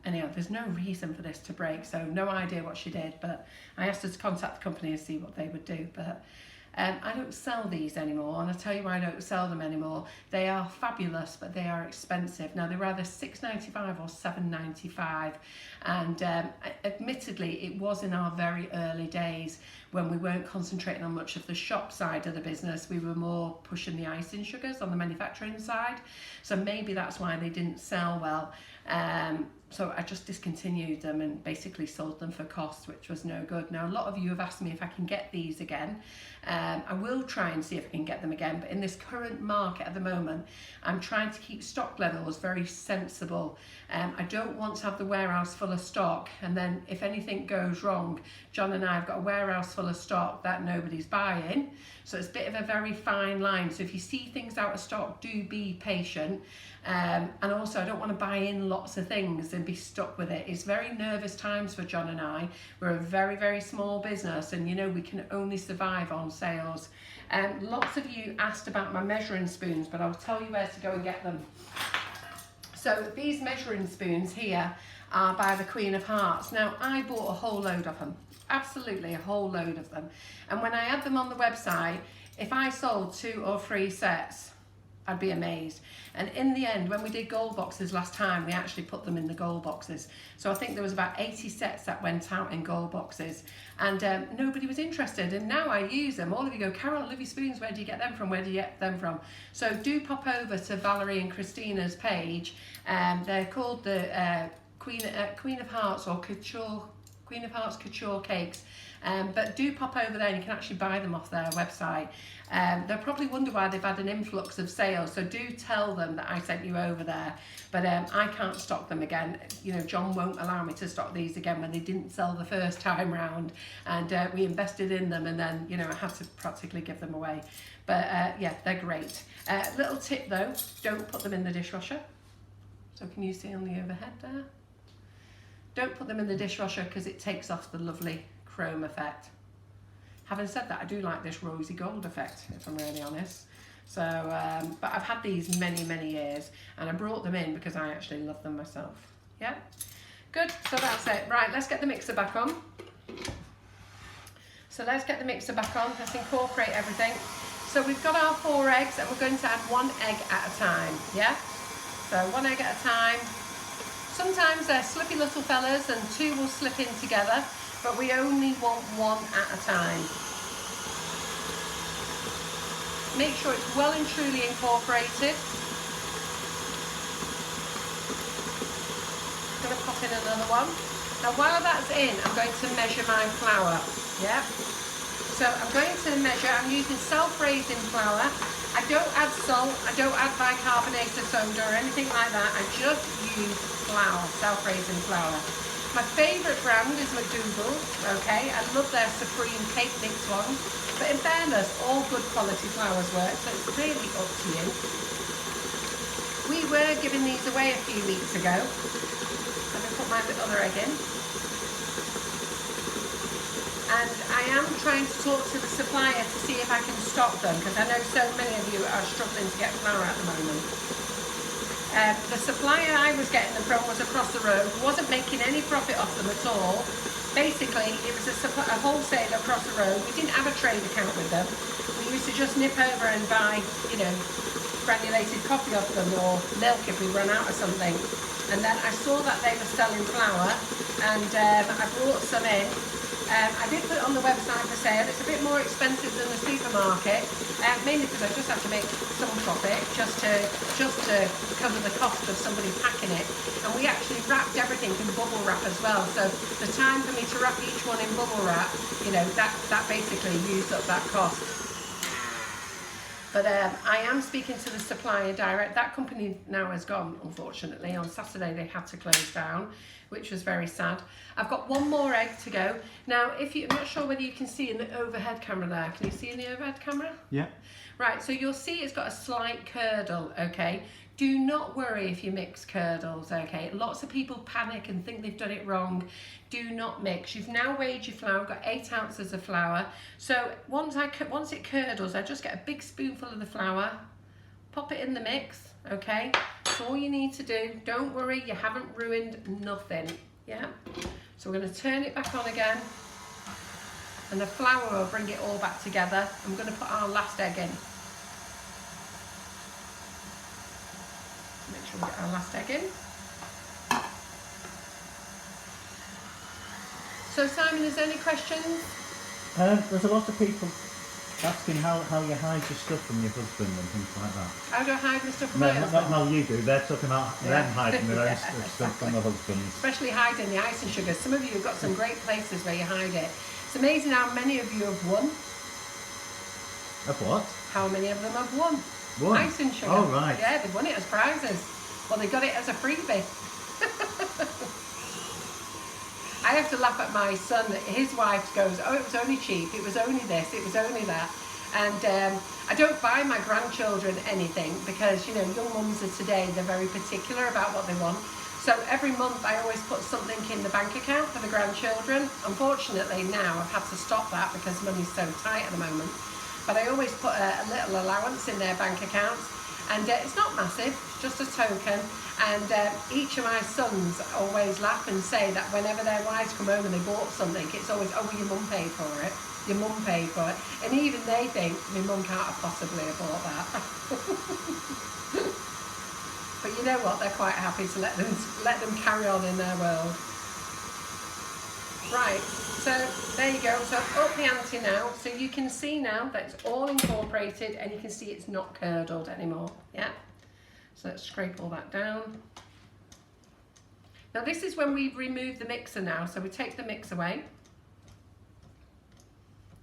anyhow, there's no reason for this to break, so no idea what she did, but I asked her to contact the company and see what they would do. But I don't sell these anymore, and I'll tell you why I don't sell them anymore. They are fabulous, but they are expensive. Now, they're either $6.95 or $7.95, and admittedly, it was in our very early days when we weren't concentrating on much of the shop side of the business. We were more pushing the icing sugars on the manufacturing side, so maybe that's why they didn't sell well. So I just discontinued them and basically sold them for cost, which was no good. Now, a lot of you have asked me if I can get these again. I will try and see if I can get them again, but in this current market at the moment, I'm trying to keep stock levels very sensible. I don't want to have the warehouse full of stock, and then if anything goes wrong, John and I have got a warehouse full of stock that nobody's buying. So it's a bit of a very fine line. So if you see things out of stock, do be patient. And also, I don't want to buy in lots of things and be stuck with it. It's very nervous times for John and I. We're a very, very small business, and you know, we can only survive on sales. Lots of you asked about my measuring spoons, but I'll tell you where to go and get them. So these measuring spoons here are by the Queen of Hearts. Now, I bought a whole load of them, absolutely a whole load of them. And when I had them on the website, if I sold 2 or 3 sets, I'd be amazed. And in the end, when we did gold boxes last time, we actually put them in the gold boxes. So I think there was about 80 sets that went out in gold boxes, and nobody was interested. And now I use them. All of you go, Carol, Livy Spoons, where do you get them from? Where do you get them from? So do pop over to Valerie and Christina's page. They're called the Queen of Hearts or Couture, Queen of Hearts Couture Cakes. But do pop over there and you can actually buy them off their website. They'll probably wonder why they've had an influx of sales, so do tell them that I sent you over there. But I can't stock them again. You know, John won't allow me to stock these again when they didn't sell the first time round, and we invested in them, and then, you know, I had to practically give them away. But yeah, they're great. Little tip though, don't put them in the dishwasher. So can you see on the overhead there? Don't put them in the dishwasher because it takes off the lovely chrome effect. Having said that, I do like this rosy gold effect, if I'm really honest. So, but I've had these many, many years, and I brought them in because I actually love them myself. Yeah, good. So that's it. Right, let's get the mixer back on. So let's get the mixer back on. Let's incorporate everything. So we've got our 4 eggs, and we're going to add 1 egg at a time. Yeah. So 1 egg at a time. Sometimes they're slippy little fellas, and 2 will slip in together. But we only want 1 at a time. Make sure it's well and truly incorporated. I'm going to pop in another one. Now while that's in, I'm going to measure my flour. Yeah. So I'm going to measure, I'm using self-raising flour. I don't add salt, I don't add bicarbonated soda or anything like that. I just use flour, self-raising flour. My favourite brand is McDougall's, okay? I love their Supreme Cake Mix ones. But in fairness, all good quality flours work, so it's really up to you. We were giving these away a few weeks ago. Let me put my other egg in. And I am trying to talk to the supplier to see if I can stock them, because I know so many of you are struggling to get flour at the moment. The supplier I was getting them from was across the road, wasn't making any profit off them at all. Basically, it was a wholesaler across the road. We didn't have a trade account with them. We used to just nip over and buy, you know, granulated coffee off them or milk if we run out of something. And then I saw that they were selling flour, and I brought some in. I did put it on the website for sale. It's a bit more expensive than the supermarket, mainly because I just have to make some profit just to cover the cost of somebody packing it. And we actually wrapped everything in bubble wrap as well. So the time for me to wrap each one in bubble wrap, you know, that basically used up that cost. But I am speaking to the supplier direct. That company now has gone, unfortunately. On Saturday they had to close down, which was very sad. I've got one more egg to go. Now, I'm not sure whether you can see in the overhead camera there. Can you see in the overhead camera? Yeah. Right, so you'll see it's got a slight curdle, okay? Do not worry if you mix curdles, okay? Lots of people panic and think they've done it wrong. Do not mix. You've now weighed your flour, got 8 ounces of flour. So once it curdles, I just get a big spoonful of the flour, pop it in the mix, okay? That's all you need to do. Don't worry, you haven't ruined nothing, yeah? So we're going to turn it back on again, and the flour will bring it all back together. I'm going to put our last egg in. Make sure we get our last egg in. So Simon, is there any questions? There's a lot of people asking how you hide your stuff from your husband and things like that. How do I hide my stuff from No, my husband? not how you do. They're talking about them hiding their own stuff from their husbands. Especially hiding the icing sugars. Some of you have got some great places where you hide it. It's amazing how many of you have won. Of what? How many of them have won? One? Icing sugar. Oh, right. Yeah, they've won it as prizes. Well, they got it as a freebie. I have to laugh at my son. His wife goes, oh, it was only cheap, it was only this, it was only that. And I don't buy my grandchildren anything because, you know, young mums of today, they're very particular about what they want. So every month I always put something in the bank account for the grandchildren. Unfortunately now I've had to stop that because money's so tight at the moment. But I always put a little allowance in their bank accounts. And it's not massive, just a token. And each of my sons always laugh and say that whenever their wives come home and they bought something, it's always, oh, well, your mum paid for it. Your mum paid for it. And even they think, my mum can't have possibly have bought that. But you know what? They're quite happy to let them carry on in their world. Right, so there you go. So up the ante now. So you can see now that it's all incorporated and you can see it's not curdled anymore. Yeah. So let's scrape all that down. Now this is when we've removed the mixer now. So we take the mix away.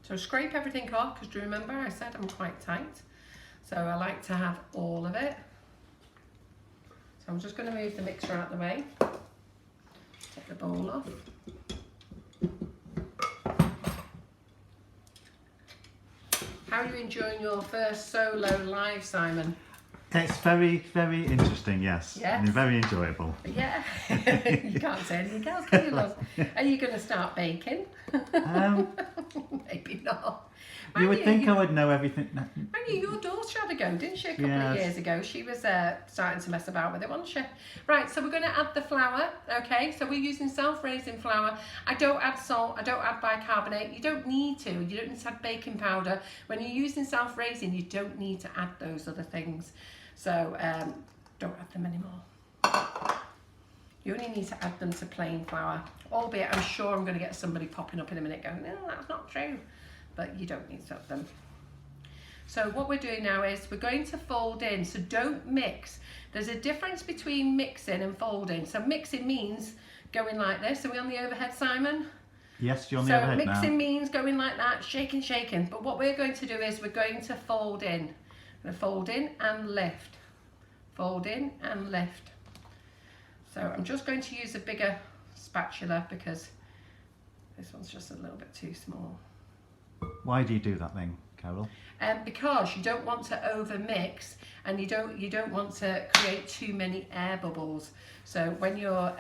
So scrape everything off, because do you remember I said I'm quite tight. So I like to have all of it. So I'm just going to move the mixer out of the way. Take the bowl off. How are you enjoying your first solo live, Simon? It's very, very interesting, yes. Yes. And very enjoyable. Yeah. You can't say anything else, can you, love? Are you going to start baking? Maybe not. You would think I would know everything. Your daughter had a go, didn't she, a couple of years ago? She was starting to mess about with it, wasn't she? Right, so we're going to add the flour, okay? So we're using self-raising flour. I don't add salt, I don't add bicarbonate. You don't need to. You don't need to add baking powder. When you're using self-raising, you don't need to add those other things. So don't add them anymore. You only need to add them to plain flour. Albeit, I'm sure I'm going to get somebody popping up in a minute going, no, that's not true. But you don't need to add them. So what we're doing now is we're going to fold in. So don't mix. There's a difference between mixing and folding. So mixing means going like this. Are we on the overhead, Simon? Yes, you're on the overhead now. So mixing means going like that, shaking, shaking. But what we're going to do is we're going to fold in. We're going to fold in and lift. Fold in and lift. So I'm just going to use a bigger spatula because this one's just a little bit too small. Why do you do that then, Carol? Because you don't want to over mix and you don't want to create too many air bubbles. So when you're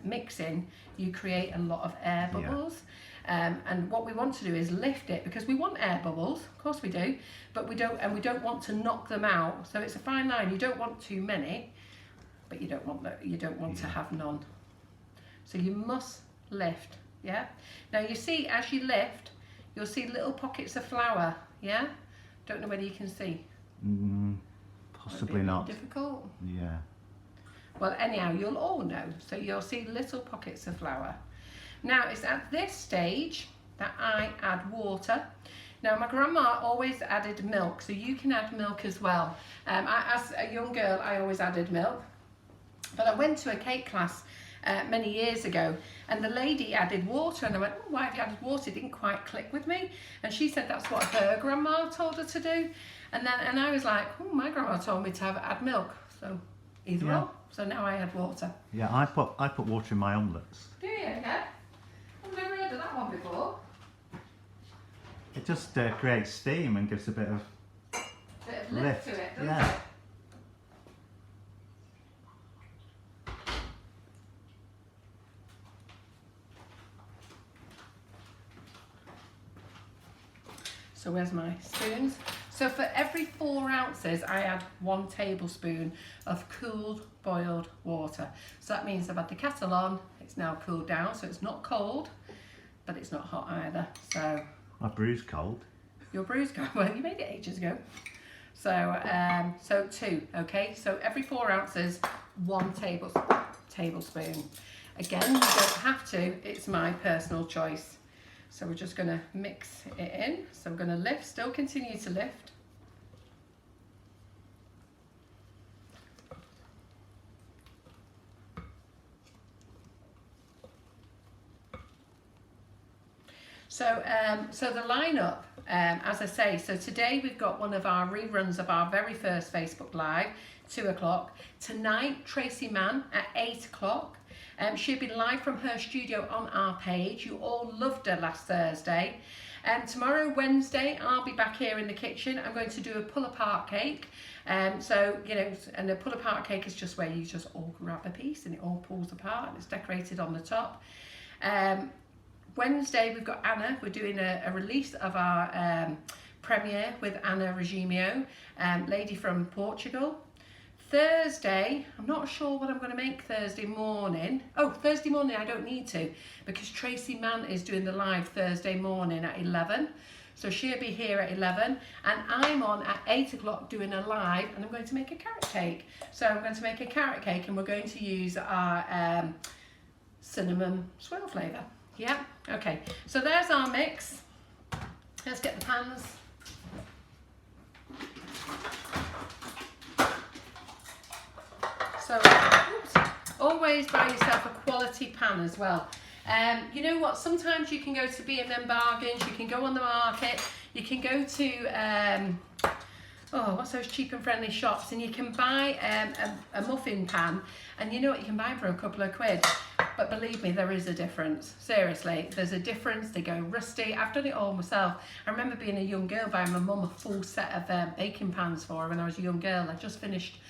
mixing, you create a lot of air bubbles. And what we want to do is lift it, because we want air bubbles, of course we do, but we don't want to knock them out. So it's a fine line. You don't want too many, but you don't want to have none. So you must lift, yeah? Now you see, as you lift, you'll see little pockets of flour, yeah? Don't know whether you can see. Possibly not. Difficult? Yeah. Well, anyhow, you'll all know. So you'll see little pockets of flour. Now, it's at this stage that I add water. Now, my grandma always added milk, so you can add milk as well. As a young girl, I always added milk. But I went to a cake class many years ago, and the lady added water, and I went, oh, why have you added water? It didn't quite click with me. And she said that's what her grandma told her to do. And I was like, oh, my grandma told me to add milk. So either or. So now I add water. Yeah, I put water in my omelettes. Do you? Yeah. I've never heard of that one before. It just creates steam and gives a bit of lift to it, doesn't yeah. it? So where's my spoons? So for every 4 ounces, I add 1 tablespoon of cooled boiled water. So that means I've had the kettle on, it's now cooled down, so it's not cold, but it's not hot either. So my brew's cold. your brew's cold. Well, you made it ages ago. So 2, okay? So every 4 ounces, 1 tablespoon. Again, you don't have to, it's my personal choice. So we're just going to mix it in. So we're going to lift, still continue to lift. So the lineup, as I say, so today we've got one of our reruns of our very first Facebook Live, 2 o'clock. Tonight, Tracy Mann at 8 o'clock. She'll be live from her studio on our page. You all loved her last Thursday. Tomorrow, Wednesday, I'll be back here in the kitchen. I'm going to do a pull-apart cake. So, you know, and a pull-apart cake is just where you just all grab a piece and it all pulls apart and it's decorated on the top. Wednesday, we've got Anna. We're doing a release of our premiere with Anna Regimio, lady from Portugal. Thursday, I'm not sure what I'm going to make Thursday morning. Oh, Thursday morning I don't need to, because Tracy Mann is doing the live Thursday morning at 11. So she'll be here at 11, and I'm on at 8 o'clock doing a live, and I'm going to make a carrot cake. So I'm going to make a carrot cake, and we're going to use our cinnamon swirl flavour. Yeah, okay. So there's our mix. Let's get the pans. So, always buy yourself a quality pan as well. You know what, sometimes you can go to B&M Bargains, you can go on the market, you can go to, what's those cheap and friendly shops, and you can buy a muffin pan, and you know what, you can buy for a couple of quid. But believe me, there is a difference. Seriously, there's a difference. They go rusty. I've done it all myself. I remember being a young girl buying my mum a full set of baking pans for her when I was a young girl. I just finished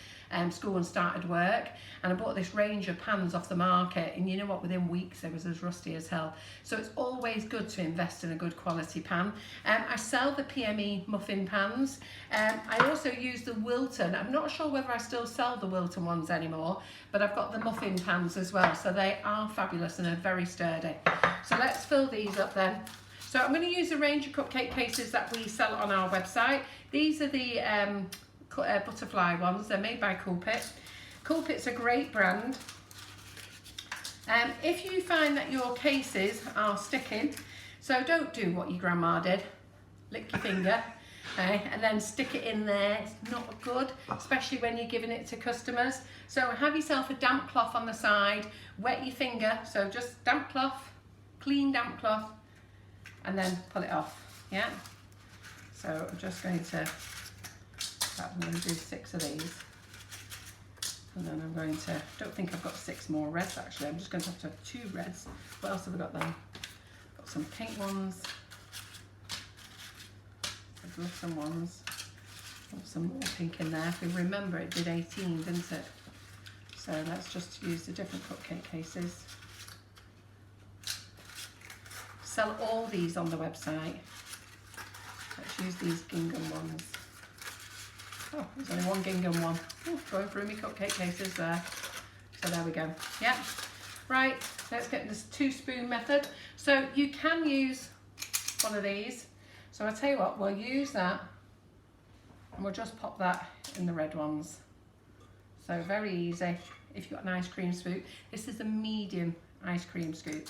school and started work, and I bought this range of pans off the market, and you know what, within weeks it was as rusty as hell. So it's always good to invest in a good quality pan. I sell the PME muffin pans. I also use the Wilton. I'm not sure whether I still sell the Wilton ones anymore, but I've got the muffin pans as well, so they are fabulous and are very sturdy. So let's fill these up then. So I'm going to use a range of cupcake cases that we sell on our website. These are the butterfly ones. They're made by Coolpit. Coolpit's a great brand. If you find that your cases are sticking, so don't do what your grandma did, lick your finger, and then stick it in there. It's not good, especially when you're giving it to customers. So have yourself a damp cloth on the side, wet your finger, so just damp cloth, clean damp cloth, and then pull it off, yeah? So I'm just going to I'm going to do 6 of these, and then I'm going to, don't think I've got 6 more reds actually, I'm just going to have 2 reds. What else have I got then? Got some pink ones, some ones, got some more pink in there. If we remember, it did 18, didn't it? So let's just use the different cupcake cases. sell all these on the website. Let's use these gingham ones. Oh, there's only one gingham one. Oh, going through my cupcake cases there. So there we go. Yep. Right, let's get this 2-spoon method. So you can use one of these. So I'll tell you what, we'll use that and we'll just pop that in the red ones. So very easy if you've got an ice cream scoop. This is a medium ice cream scoop.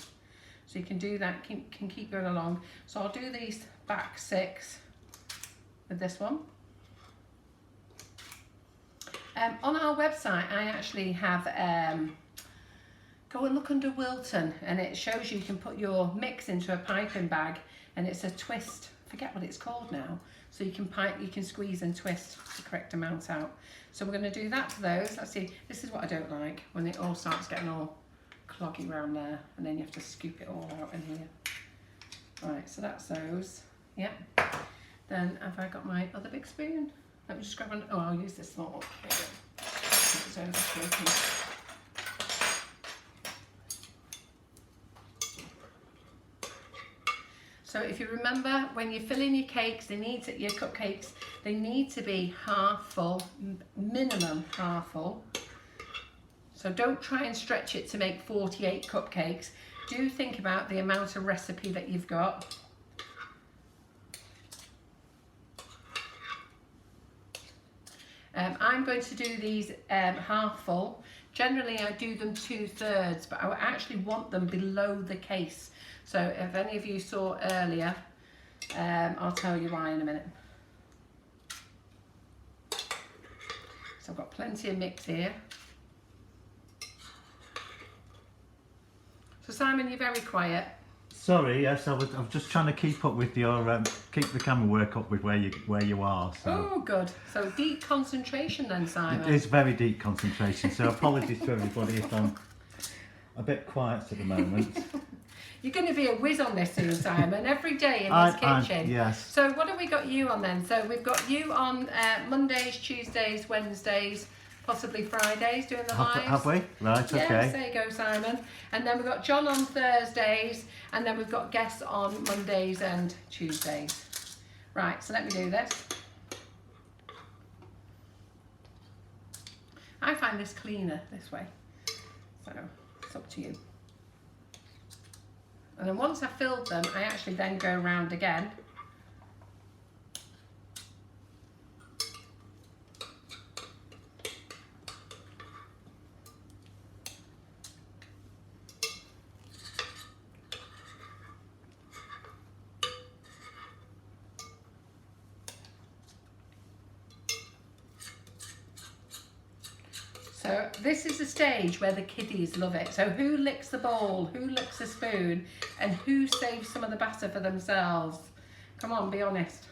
So you can do that, can keep going along. So I'll do these back 6 with this one. On our website, I actually have, go and look under Wilton, and it shows you can put your mix into a piping bag, and it's a twist, forget what it's called now. So you can squeeze and twist the correct amount out. So we're going to do that for those. Let's see, this is what I don't like, when it all starts getting all cloggy around there, and then you have to scoop it all out in here. Right, so that's those. Yep. Then have I got my other big spoon? Let me just grab one. Oh, I'll use this small one. There you go. It's overflowing. So if you remember, when you're filling your cakes, your cupcakes, they need to be half full, minimum half full. So don't try and stretch it to make 48 cupcakes. Do think about the amount of recipe that you've got. I'm going to do these half full. Generally I do them 2/3, but I actually want them below the case. So if any of you saw earlier, I'll tell you why in a minute. So I've got plenty of mix here. So Simon, you're very quiet. Sorry, yes, I'm just trying to keep up with your keep the camera work up with where you are. So. Oh, good. So deep concentration then, Simon. It is very deep concentration. So apologies to everybody if I'm a bit quiet at the moment. You're going to be a whiz on this soon, Simon. Every day in this kitchen. Yes. So what have we got you on then? So we've got you on Mondays, Tuesdays, Wednesdays, possibly Fridays doing the lives. Have we? Right, okay. Yes, there you go, Simon. And then we've got John on Thursdays, and then we've got guests on Mondays and Tuesdays. Right, so let me do this. I find this cleaner this way, so it's up to you. And then once I've filled them, I actually then go around again. So this is the stage where the kiddies love it. So who licks the bowl, who licks the spoon, and who saves some of the batter for themselves? Come on, be honest.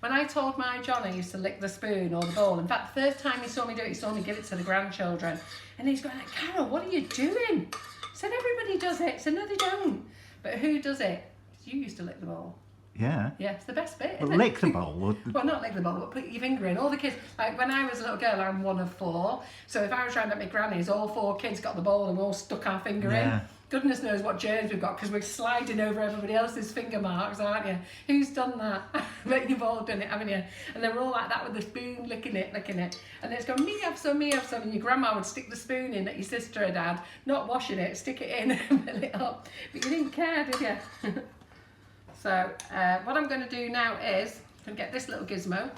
When I told my John I used to lick the spoon or the bowl, in fact, the first time he saw me do it, he saw me give it to the grandchildren. And he's going like, Carol, what are you doing? I said, everybody does it. I said, no, they don't. But who does it? You used to lick the bowl. Yeah. Yeah, it's the best bit. But lick the bowl. Well, not lick the bowl, but put your finger in. All the kids, like when I was a little girl, I'm one of 4. So if I was round at my granny's, all 4 kids got the bowl and we all stuck our finger in. Goodness knows what germs we've got because we're sliding over everybody else's finger marks, aren't you? Who's done that? But you've all done it, haven't you? And they were all like that with the spoon, licking it. And it's going, me have some. And your grandma would stick the spoon in that your sister had had, not washing it, stick it in and fill it up. But you didn't care, did you? So what I'm going to do now is I'm going to get this little gizmo.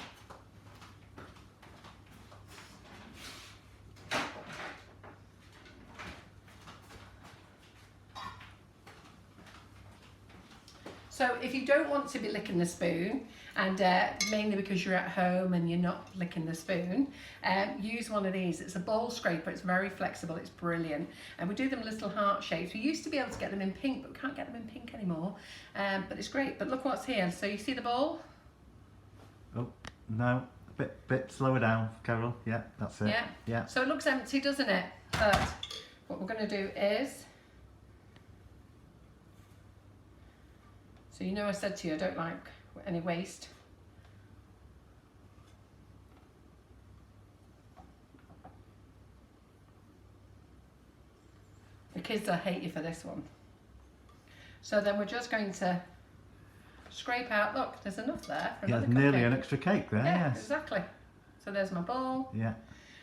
So if you don't want to be licking the spoon, and mainly because you're at home and you're not licking the spoon, use one of these. It's a bowl scraper, it's very flexible, it's brilliant. And we do them little heart shapes. We used to be able to get them in pink, but we can't get them in pink anymore. But it's great. But look what's here. So you see the bowl? Oh, no, a bit slower down, Carol. Yeah, that's it. Yeah. So it looks empty, doesn't it? But what we're going to do is, so you know I said to you I don't like any waste. The kids will hate you for this one. So then we're just going to scrape out, look, there's enough there for Yeah, another nearly cupcake. an extra cake there, Yeah, yes. exactly. So there's my bowl. Yeah.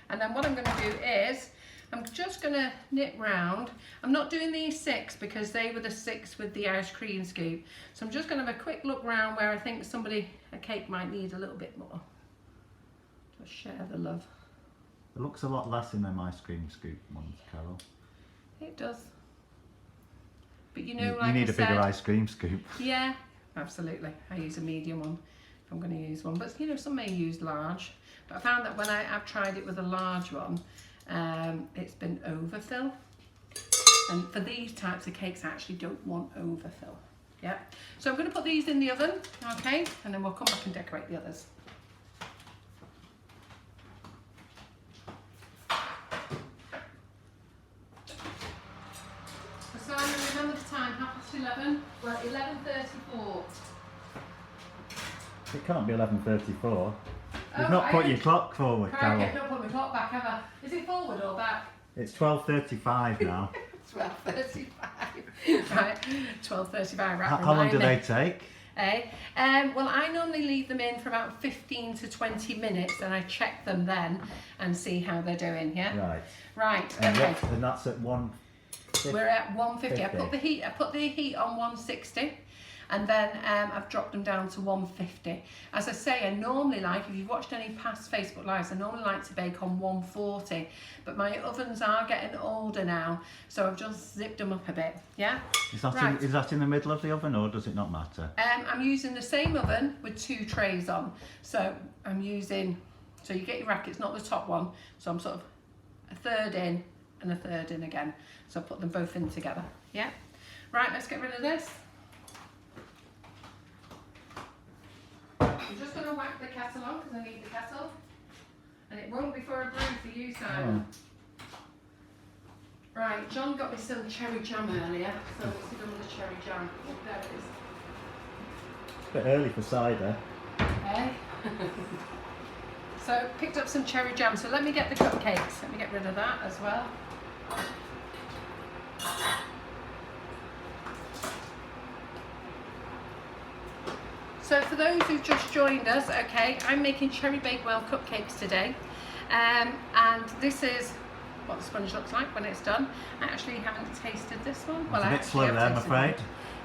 And then what I'm going to do is, I'm just going to knit round. I'm not doing these 6 because they were the 6 with the ice cream scoop. So I'm just going to have a quick look round where I think a cake might need a little bit more. Just share the love. It looks a lot less in them ice cream scoop ones, Carol. It does. But you know, You need a bigger ice cream scoop. Yeah, absolutely. I use a medium one if I'm going to use one. But you know, some may use large. But I found that when I've tried it with a large one, it's been overfill. And for these types of cakes, I actually don't want overfill. Yeah. So I'm going to put these in the oven, okay? And then we'll come back and decorate the others. So I remember the time, 11:30. Well, 11:34. It can't be 11:34. You've Oh, not put your clock forward, Carol. I've not put my clock back, have I? Is it forward or back? It's 12:35 now. 12:35. Right, 12:35. Right. How long do they take? Well, I normally leave them in for about 15 to 20 minutes, and I check them then and see how they're doing. Yeah. Right. Right. And, Okay. and that's at 1. We're at 150. 50. I put the heat on 160. And then I've dropped them down to 150. As I say, I normally like, if you've watched any past Facebook Lives, I normally like to bake on 140. But my ovens are getting older now, so I've just zipped them up a bit. Yeah? Is that, Right. is that in the middle of the oven, or does it not matter? I'm using the same oven with 2 trays on. So I'm using, so you get your rackets, not the top one. So I'm sort of a third in and a third in again. So I put them both in together. Yeah? Right, let's get rid of this. I'm just going to whack the kettle on because I need the kettle. And it won't be for a brew for you, Simon. Oh. Right, John got me some cherry jam earlier. So what's he done with the cherry jam? Oh, there it is. It's a bit early for cider. Okay. So picked up some cherry jam. So let me get the cupcakes. Let me get rid of that as well. So for those who've just joined us, okay, I'm making Cherry Bakewell Cupcakes today. And this is what the sponge looks like when it's done. I actually haven't tasted this one. I was a bit slow there, I'm afraid.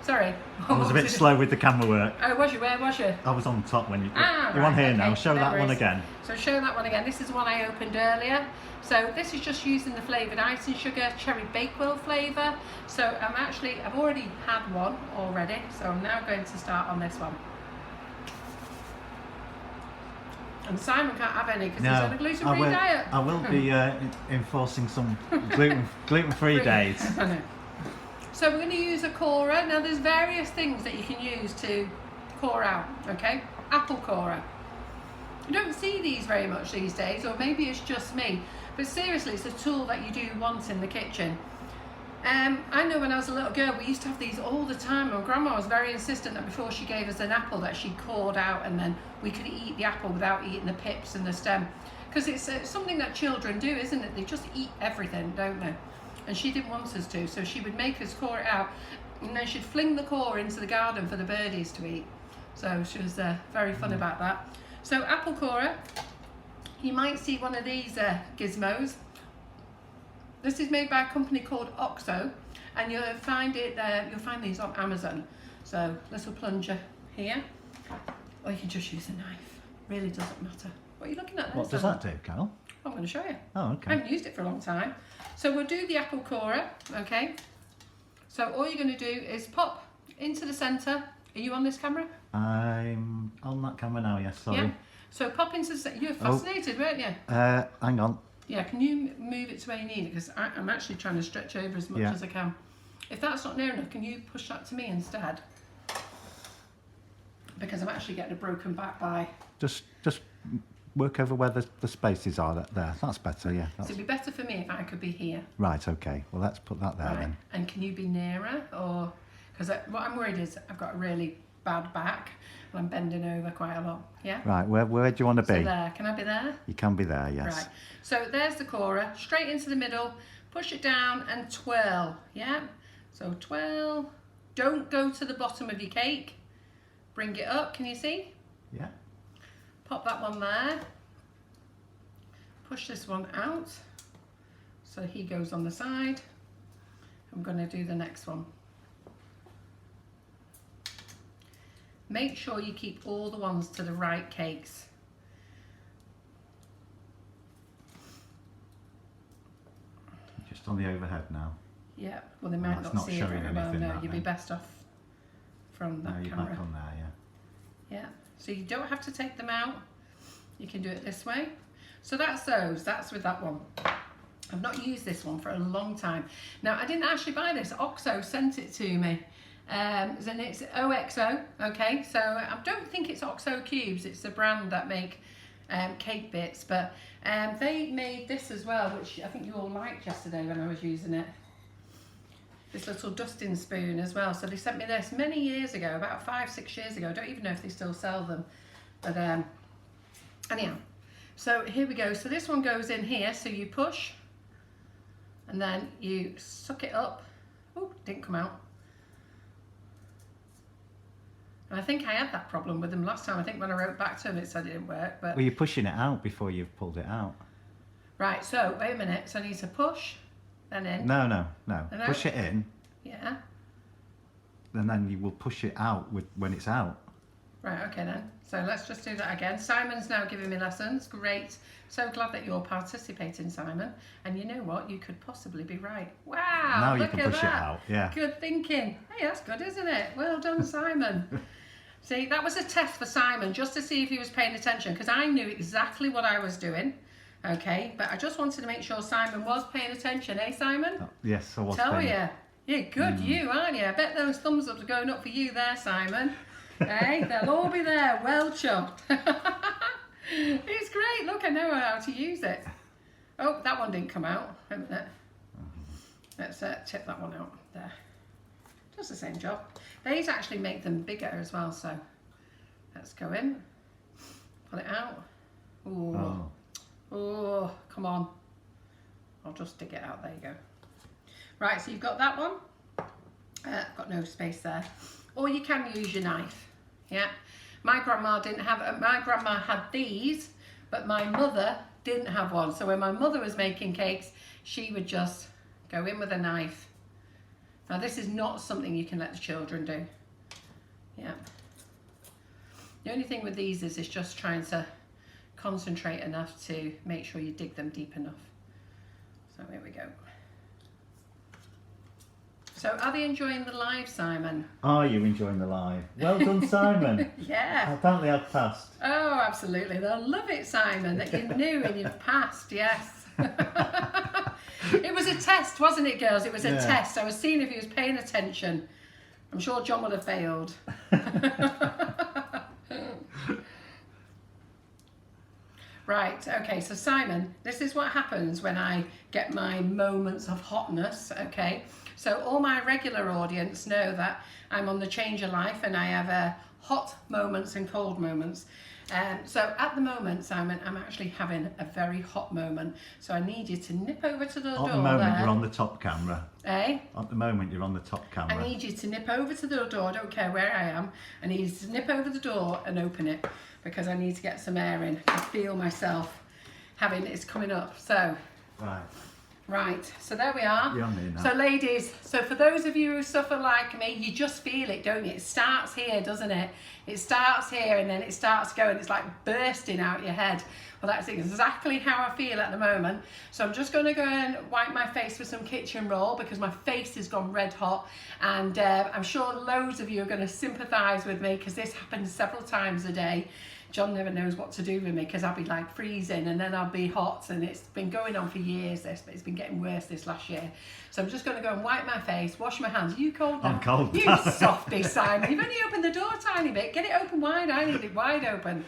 Sorry. I was a bit slow with the camera work. Oh, was you? Where was you? I was on top when you... Ah, You're on here now, okay, show no that one worries. again. So show that one again. This is one I opened earlier. So this is just using the flavoured icing sugar, Cherry Bakewell flavour. So I've already had one already. So I'm now going to start on this one. And Simon can't have any because he's on a gluten-free diet. I will be enforcing some gluten-free days. I know. So we're going to use a corer. Now there's various things that you can use to core out, okay? Apple corer. You don't see these very much these days, or maybe it's just me. But seriously, it's a tool that you do want in the kitchen. I know when I was a little girl, we used to have these all the time. My grandma was very insistent that before she gave us an apple that she cored out, and then we could eat the apple without eating the pips and the stem. Because it's something that children do, isn't it? They just eat everything, don't they? And she didn't want us to, so she would make us core it out, and then she'd fling the core into the garden for the birdies to eat. So she was very fun about that. So apple corer, you might see one of these gizmos. This is made by a company called Oxo, and you'll find these on Amazon. So little plunger here, or you can just use a knife. Really doesn't matter. What are you looking at there? What does that do, Carol? I'm going to show you. Oh, I okay. haven't used it for a long time. So we'll do the apple corer, okay? So all you're going to do is pop into the centre. Are you on this camera? I'm on that camera now, yes, sorry. Yeah. So pop into the centre. You were fascinated, weren't you? Hang on. Yeah, can you move it to where you need it? Because I'm actually trying to stretch over as much as I can. If that's not near enough, can you push that to me instead? Because I'm actually getting a broken back by... Just work over where the spaces are there. That's better, yeah. So it'd be better for me if I could be here. Right, okay. Well, let's put that there then. And can you be nearer? Or because what I'm worried is I've got a really bad back and I'm bending over quite a lot. Yeah? Right, where do you want to be? So there. Can I be there? You can be there, yes. Right. So there's the corer. Straight into the middle. Push it down and twirl. Yeah? So twirl, don't go to the bottom of your cake. Bring it up, can you see? Yeah. Pop that one there. Push this one out. So he goes on the side. I'm going to do the next one. Make sure you keep all the ones to the right cakes. Just on the overhead now. Yeah, well they might not see it very well. No, you'd be best off from that camera. You're back on there, yeah. Yeah, so you don't have to take them out. You can do it this way. So that's those, that's with that one. I've not used this one for a long time. Now, I didn't actually buy this. Oxo sent it to me. And it's OXO, okay? So I don't think it's Oxo Cubes. It's a brand that make cake bits. But they made this as well, which I think you all liked yesterday when I was using it. This little dusting spoon as well. So they sent me this many years ago, about 5-6 years ago. I don't even know if they still sell them. But anyhow, so here we go. So this one goes in here. So you push and then you suck it up. Oh, didn't come out. And I think I had that problem with them last time. I think when I wrote back to them it said it didn't work. But well, you're pushing it out before you've pulled it out. Right, so wait a minute. So I need to push, then in. No. Push it in. Yeah. And then you will push it out when it's out. Right, okay then. So let's just do that again. Simon's now giving me lessons. Great. So glad that you're participating, Simon. And you know what? You could possibly be right. Wow. Now you look can at push that. it out. Yeah. Good thinking. Hey, that's good, isn't it? Well done, Simon. See, that was a test for Simon, just to see if he was paying attention, because I knew exactly what I was doing. Okay, but I just wanted to make sure Simon was paying attention, eh, Simon? Oh, yes, I was. Tell you. Yeah, good you, aren't you? I bet those thumbs ups are going up for you there, Simon. Hey, they'll all be there, well chuffed. It's great. Look, I know how to use it. Oh, that one didn't come out. Wait a minute. Let's tip that one out there. Does the same job. These actually make them bigger as well, so let's go in, pull it out. Ooh. Oh, come on. I'll just dig it out. There you go. Right, so you've got that one. Got no space there. Or you can use your knife. Yeah. My grandma didn't have. My grandma had these, but my mother didn't have one. So when my mother was making cakes, she would just go in with a knife. Now this is not something you can let the children do. Yeah. The only thing with these is it's just trying to concentrate enough to make sure you dig them deep enough. So here we go. So are they enjoying the live, Simon? Are you enjoying the live? Well done, Simon. Yeah. Apparently I've passed. Oh, absolutely. They'll love it, Simon, that you knew and you've passed, yes. It was a test, wasn't it, girls? It was a test. I was seeing if he was paying attention. I'm sure John would have failed. Right, okay, so Simon, this is what happens when I get my moments of hotness, okay? So all my regular audience know that I'm on the Change Your Life and I have hot moments and cold moments. So at the moment, Simon, I'm actually having a very hot moment. So I need you to nip over to the door. At the moment, there. you're on the top camera. Eh? At the moment, you're on the top camera. I need you to nip over to the door. I don't care where I am. I need you to nip over the door and open it because I need to get some air in. I feel myself having it's coming up. So. Right, so there we are. You're on me now. So ladies, so for those of you who suffer like me, you just feel it, don't you? It starts here, doesn't it? It starts here and then it starts going, it's like bursting out your head. Well, that's exactly how I feel at the moment. So I'm just going to go and wipe my face with some kitchen roll because my face has gone red hot. And I'm sure loads of you are going to sympathise with me because this happens several times a day. John never knows what to do with me because I'll be like freezing and then I'll be hot, and it's been going on for years this, but it's been getting worse this last year. So I'm just going to go and wipe my face, wash my hands. Are you cold now? I'm cold. You softy, Simon. You've only opened the door a tiny bit. Get it open wide. I need it wide open.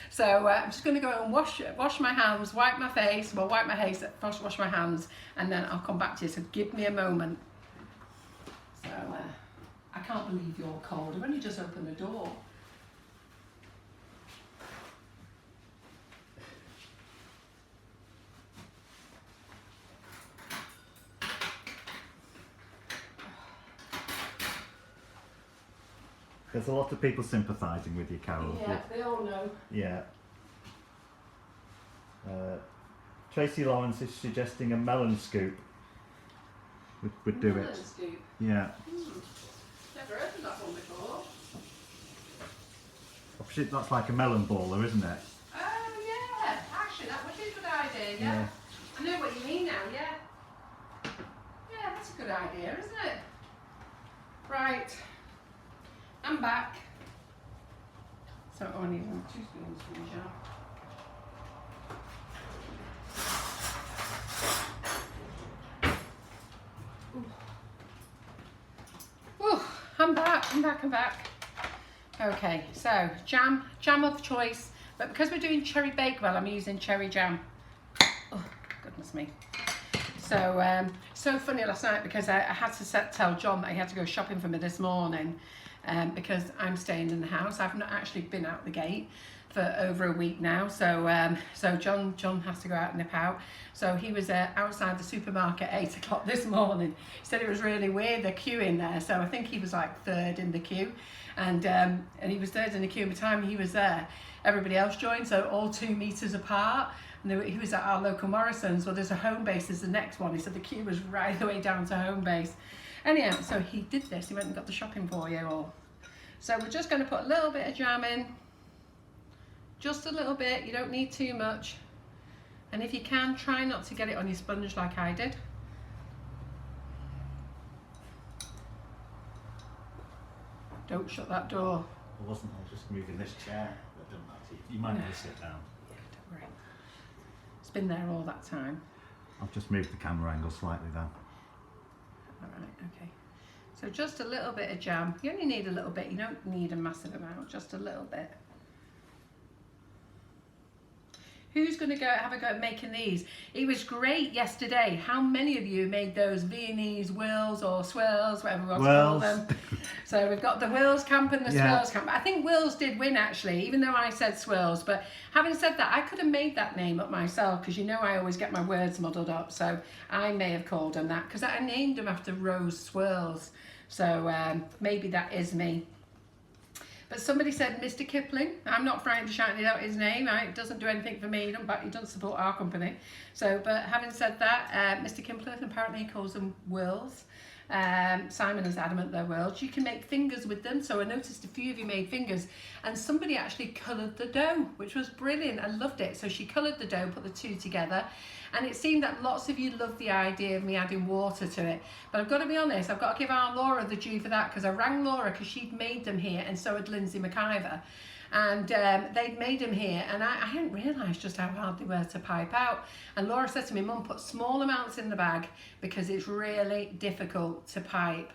So I'm just going to go and wash my hands, wipe my face, well wipe my face, wash my hands, and then I'll come back to you. So give me a moment. So I can't believe you're cold. I've only just opened the door. There's a lot of people sympathising with you, Carol. Yeah, they all know. Yeah. Tracy Lawrence is suggesting a melon scoop would do Melon it. scoop. Yeah. Never heard of that one before. That's like a melon baller, isn't it? Oh yeah, actually that would be a good idea, yeah. I know what you mean now, yeah. Yeah, that's a good idea, isn't it? Right, I'm back. So I need 2 spoons for the jar. I'm back. Okay, so jam of choice, but because we're doing Cherry Bakewell, I'm using cherry jam. Oh, goodness me. So, so funny last night because I had to tell John that he had to go shopping for me this morning because I'm staying in the house. I've not actually been out the gate for over a week now, so so John has to go out and nip out. So he was outside the supermarket at 8 o'clock this morning. He said it was really weird, the queue in there. So I think he was like third in the queue, and he was third in the queue. And by the time he was there, everybody else joined, so all 2 meters apart. And he was at our local Morrison's. Well, there's a Home Base is the next one. He said the queue was right the way down to Home Base. Anyhow, so he did this. He went and got the shopping for you all. So we're just going to put a little bit of jam in. Just a little bit, you don't need too much. And if you can, try not to get it on your sponge like I did. Don't shut that door. I wasn't, I was just moving this chair. That doesn't matter. You might need to sit down. Yeah, don't worry. It's been there all that time. I've just moved the camera angle slightly then. Alright, okay. So just a little bit of jam. You only need a little bit, you don't need a massive amount, just a little bit. Who's going to go have a go at making these? It was great yesterday. How many of you made those Viennese Wills or Swirls, whatever we want to call them? So we've got the Wills camp and the Swirls camp. I think Wills did win actually, even though I said Swirls. But having said that, I could have made that name up myself because you know I always get my words muddled up. So I may have called them that because I named them after Rose Swirls. So maybe that is me. But somebody said Mr. Kipling. I'm not frightened to shout it out his name. It doesn't do anything for me. He doesn't support our company. So, but having said that, Mr. Kipling apparently calls them whirls. Simon is adamant they're whirls. You can make fingers with them. So I noticed a few of you made fingers, and somebody actually coloured the dough, which was brilliant. I loved it. So she coloured the dough, put the two together, and it seemed that lots of you loved the idea of me adding water to it. But I've got to be honest, I've got to give our Laura the due for that because I rang Laura because she'd made them here, and so had Lindsay McIver. And they'd made them here, and I hadn't realised just how hard they were to pipe out. And Laura said to me, Mum, put small amounts in the bag because it's really difficult to pipe.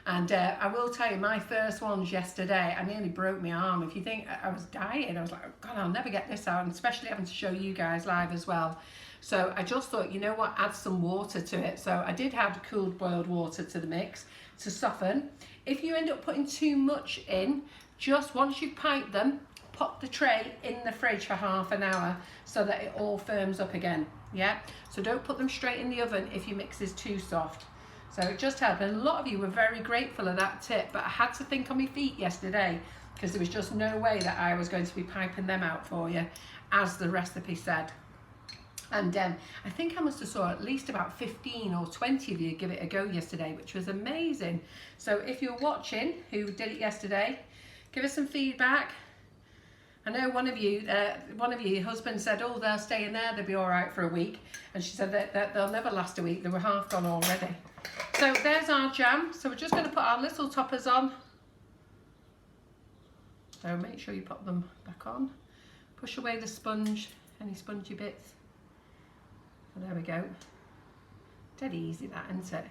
And I will tell you, my first ones yesterday, I nearly broke my arm. If you think I was dying, I was like, oh God, I'll never get this out, and especially having to show you guys live as well. So I just thought, you know what, add some water to it. So I did add cooled boiled water to the mix to soften. If you end up putting too much in, just once you've piped them, pop the tray in the fridge for half an hour so that it all firms up again. Yeah, so don't put them straight in the oven if your mix is too soft. So it just helped, and a lot of you were very grateful of that tip, but I had to think on my feet yesterday because there was just no way that I was going to be piping them out for you as the recipe said. And I think I must have saw at least about 15 or 20 of you give it a go yesterday, which was amazing. So if you're watching who did it yesterday, give us some feedback. I know one of you, your husband said, oh, they'll stay in there, they'll be all right for a week. And she said that they'll never last a week, they were half gone already. So there's our jam. So we're just going to put our little toppers on. So make sure you pop them back on. Push away the sponge, any spongy bits. So there we go. Dead easy that, isn't it?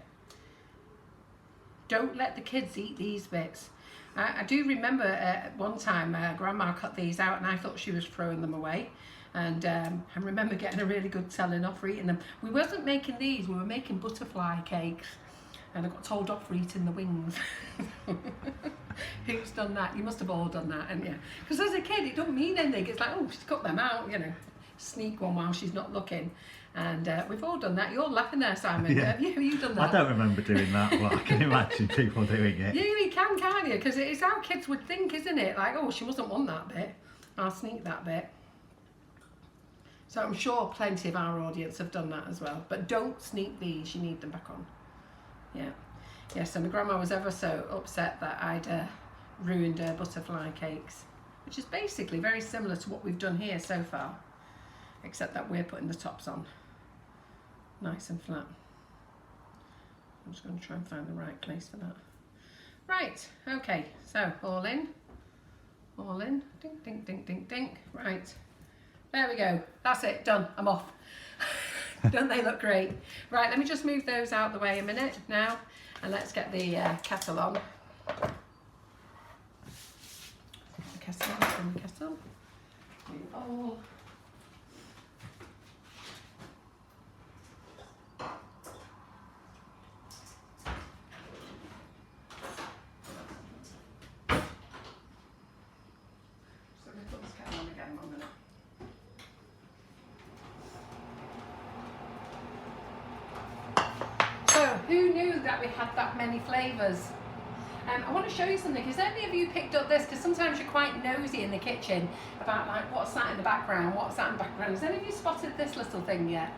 Don't let the kids eat these bits. I do remember at one time Grandma cut these out and I thought she was throwing them away. And I remember getting a really good telling off for eating them. We wasn't making these, we were making butterfly cakes. And I got told off for eating the wings. Who's done that? You must have all done that, haven't you? Because as a kid, it don't mean anything. It's like, oh, she's cut them out, you know. Sneak one while she's not looking. And we've all done that. You're laughing there, Simon. Yeah. Have you done that? I don't remember doing that, but I can imagine people doing it. You can, can't tell you, because it's how kids would think, isn't it? Like, oh, she mustn't want that bit. I'll sneak that bit. So I'm sure plenty of our audience have done that as well. But don't sneak these, you need them back on. Yeah. Yeah, so my grandma was ever so upset that I'd ruined her butterfly cakes, which is basically very similar to what we've done here so far, except that we're putting the tops on nice and flat. I'm just going to try and find the right place for that. Right, okay, so all in, dink, dink, dink, dink, dink. Right, there we go, that's it, done, I'm off. Don't they look great? Right, let me just move those out the way a minute now, and let's get the kettle on. The kettle, from the kettle. New bowl. So I'm going to put this kettle on again 1 minute. So, who knew that we had that many flavours? I want to show you something. Has any of you picked up this? Because sometimes you're quite nosy in the kitchen about like what's that in the background, what's that in the background. Has any of you spotted this little thing yet?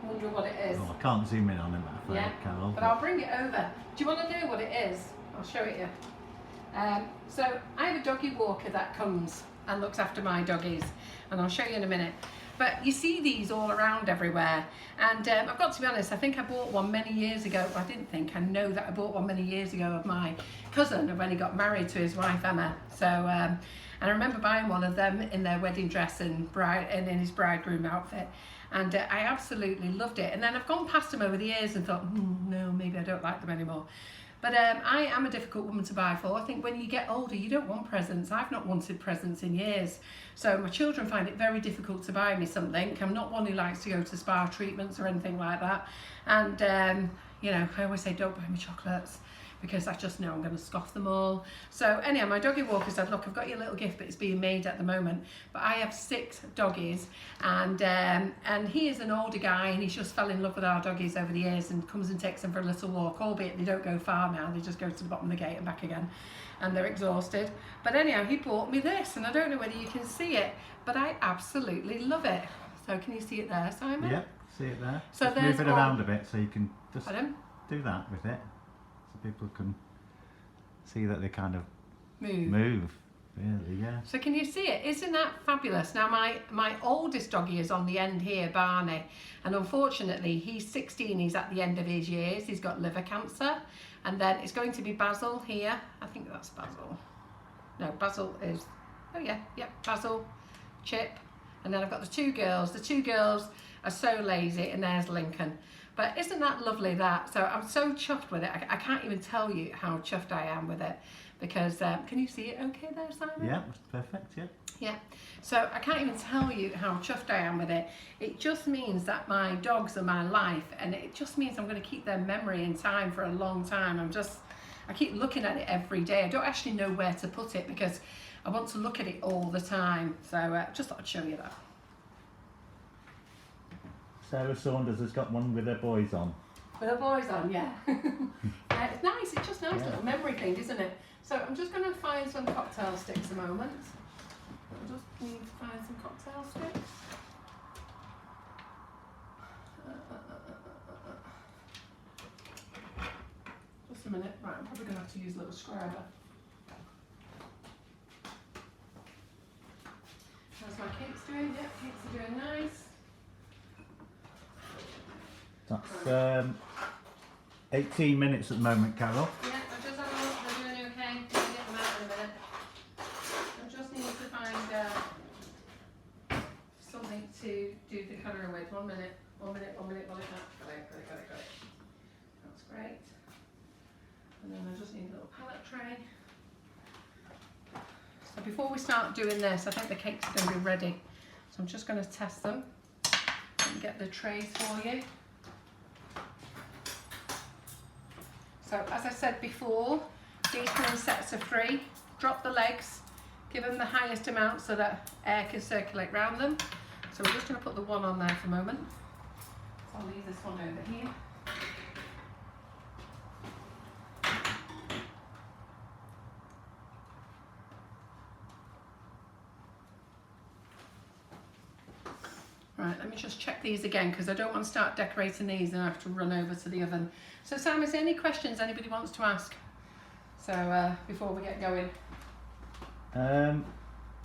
Wonder what it is. Oh, I can't zoom in on it, I'm afraid, Carol. But I'll bring it over. Do you want to know what it is? I'll show it you. So I have a doggy walker that comes and looks after my doggies, and I'll show you in a minute. But you see these all around everywhere, and I've got to be honest, I think I bought one many years ago. Well, I didn't think, I know that I bought one many years ago of my cousin when he got married to his wife Emma. So, and I remember buying one of them in their wedding dress and in his bridegroom outfit, and I absolutely loved it. And then I've gone past them over the years and thought, no, maybe I don't like them anymore. But I am a difficult woman to buy for. I think when you get older, you don't want presents. I've not wanted presents in years. So my children find it very difficult to buy me something. I'm not one who likes to go to spa treatments or anything like that. And, you know, I always say, don't buy me chocolates, because I just know I'm going to scoff them all. So anyhow, my doggy walker said, look, I've got you a little gift, but it's being made at the moment. But I have 6 doggies, and he is an older guy, and he's just fell in love with our doggies over the years and comes and takes them for a little walk, albeit they don't go far now, they just go to the bottom of the gate and back again, and they're exhausted. But anyhow, he bought me this, and I don't know whether you can see it, but I absolutely love it. So can you see it there, Simon? Yeah, see it there. So just there's move it around a bit so you can just do that with it. So people can see that they kind of move. Really, yeah. So can you see it? Isn't that fabulous? Now my oldest doggy is on the end here, Barney, and unfortunately he's 16, he's at the end of his years, he's got liver cancer, and then it's going to be Basil here. I think that's Basil. No, Basil is, oh yeah, Basil, Chip, and then I've got the 2 girls. The 2 girls are so lazy, and there's Lincoln. But isn't that lovely that? So I'm so chuffed with it. I can't even tell you how chuffed I am with it, because, can you see it okay there, Simon? Yeah, it's perfect, yeah. Yeah, so I can't even tell you how chuffed I am with it. It just means that my dogs are my life, and it just means I'm going to keep their memory in time for a long time. I keep looking at it every day. I don't actually know where to put it because I want to look at it all the time. So just thought I'd show you that. Sarah Saunders has got one with her boys on. With her boys on, yeah. Yeah, it's nice, it's just a nice little memory thing, isn't it? So I'm just going to find some cocktail sticks a moment. I just need to find some cocktail sticks. Just a minute, right, I'm probably going to have to use a little scrubber. How's my cakes doing? Yep, cakes are doing nice. That's 18 minutes at the moment, Carol. Yeah, I just have a look, they're doing okay. I'll get them out in a minute. I just need to find something to do the colouring with. 1 minute. Got it. That's great. And then I just need a little palette tray. So before we start doing this, I think the cakes are going to be ready. So I'm just going to test them and get the trays for you. So as I said before, these come in sets of 3. Drop the legs, give them the highest amount so that air can circulate around them. So we're just going to put the one on there for a moment. So I'll leave this one over here. Right, let me just check these again because I don't want to start decorating these and I have to run over to the oven. So Sam, is there any questions anybody wants to ask? So before we get going. No,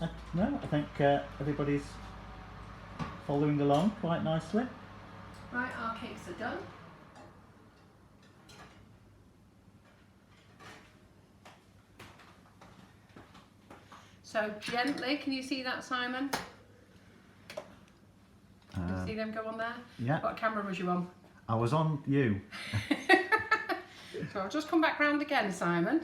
I think everybody's following along quite nicely. Right, our cakes are done. So gently, can you see that, Simon? Can you see them go on there? Yeah. What camera was you on? I was on you. So I'll just come back round again, Simon.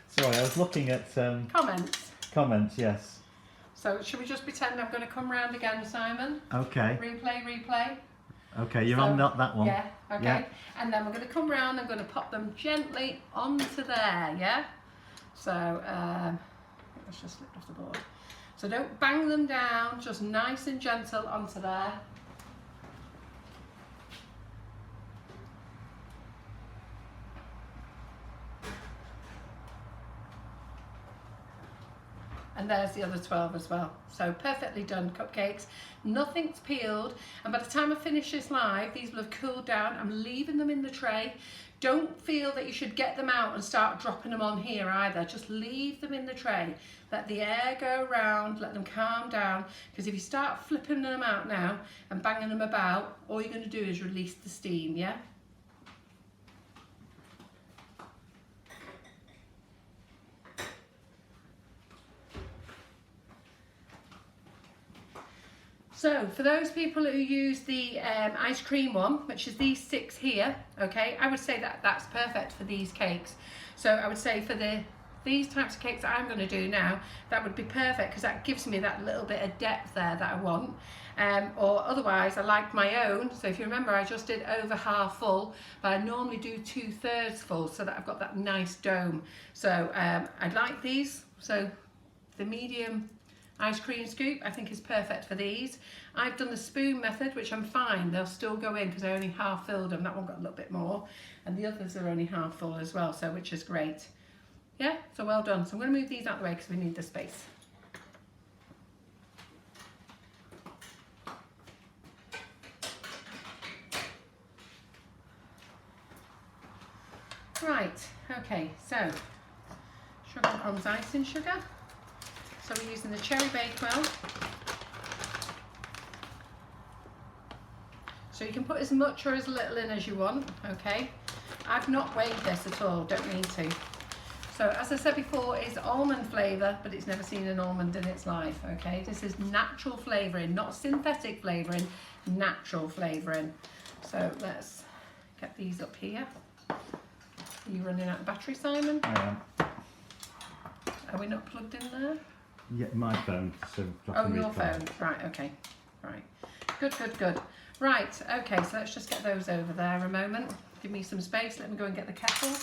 Sorry, I was looking at Comments. comments, yes. So should we just pretend I'm going to come round again, Simon? Okay. Replay. Okay, you're So, on that one. Yeah, okay. Yeah. And then we're going to come round, I'm going to pop them gently onto there, yeah? So, let's just slip off the board. So don't bang them down, just nice and gentle onto there. And there's the other 12 as well. So perfectly done cupcakes. Nothing's peeled. And by the time I finish this live, these will have cooled down. I'm leaving them in the tray. Don't feel that you should get them out and start dropping them on here either. Just leave them in the tray. Let the air go around, let them calm down. Because if you start flipping them out now and banging them about, all you're going to do is release the steam, yeah? So for those people who use the ice cream one, which is these 6 here, okay, I would say that that's perfect for these cakes. So I would say for these types of cakes that I'm going to do now, that would be perfect because that gives me that little bit of depth there that I want. Or otherwise, I like my own. So if you remember, I just did over half full, but I normally do 2/3 full so that I've got that nice dome. So I like these. So the medium ice cream scoop I think is perfect for these. I've done the spoon method, which I'm fine, they'll still go in because I only half filled them. That one got a little bit more and the others are only half full as well, so which is great. Yeah, so well done. So I'm going to move these out of the way because we need the space. Right, okay, so Sugar and Crumbs icing sugar. So we're using the Cherry Bakewell. So you can put as much or as little in as you want, okay? I've not weighed this at all, don't need to. So as I said before, it's almond flavour, but it's never seen an almond in its life, okay? This is natural flavouring, not synthetic flavouring, natural flavouring. So let's get these up here. Are you running out of battery, Simon? I am. Are we not plugged in there? Yeah, my phone. So Oh, your phone. Right, okay. Right. Good. Right, okay, so let's just get those over there a moment. Give me some space. Let me go and get the kettle.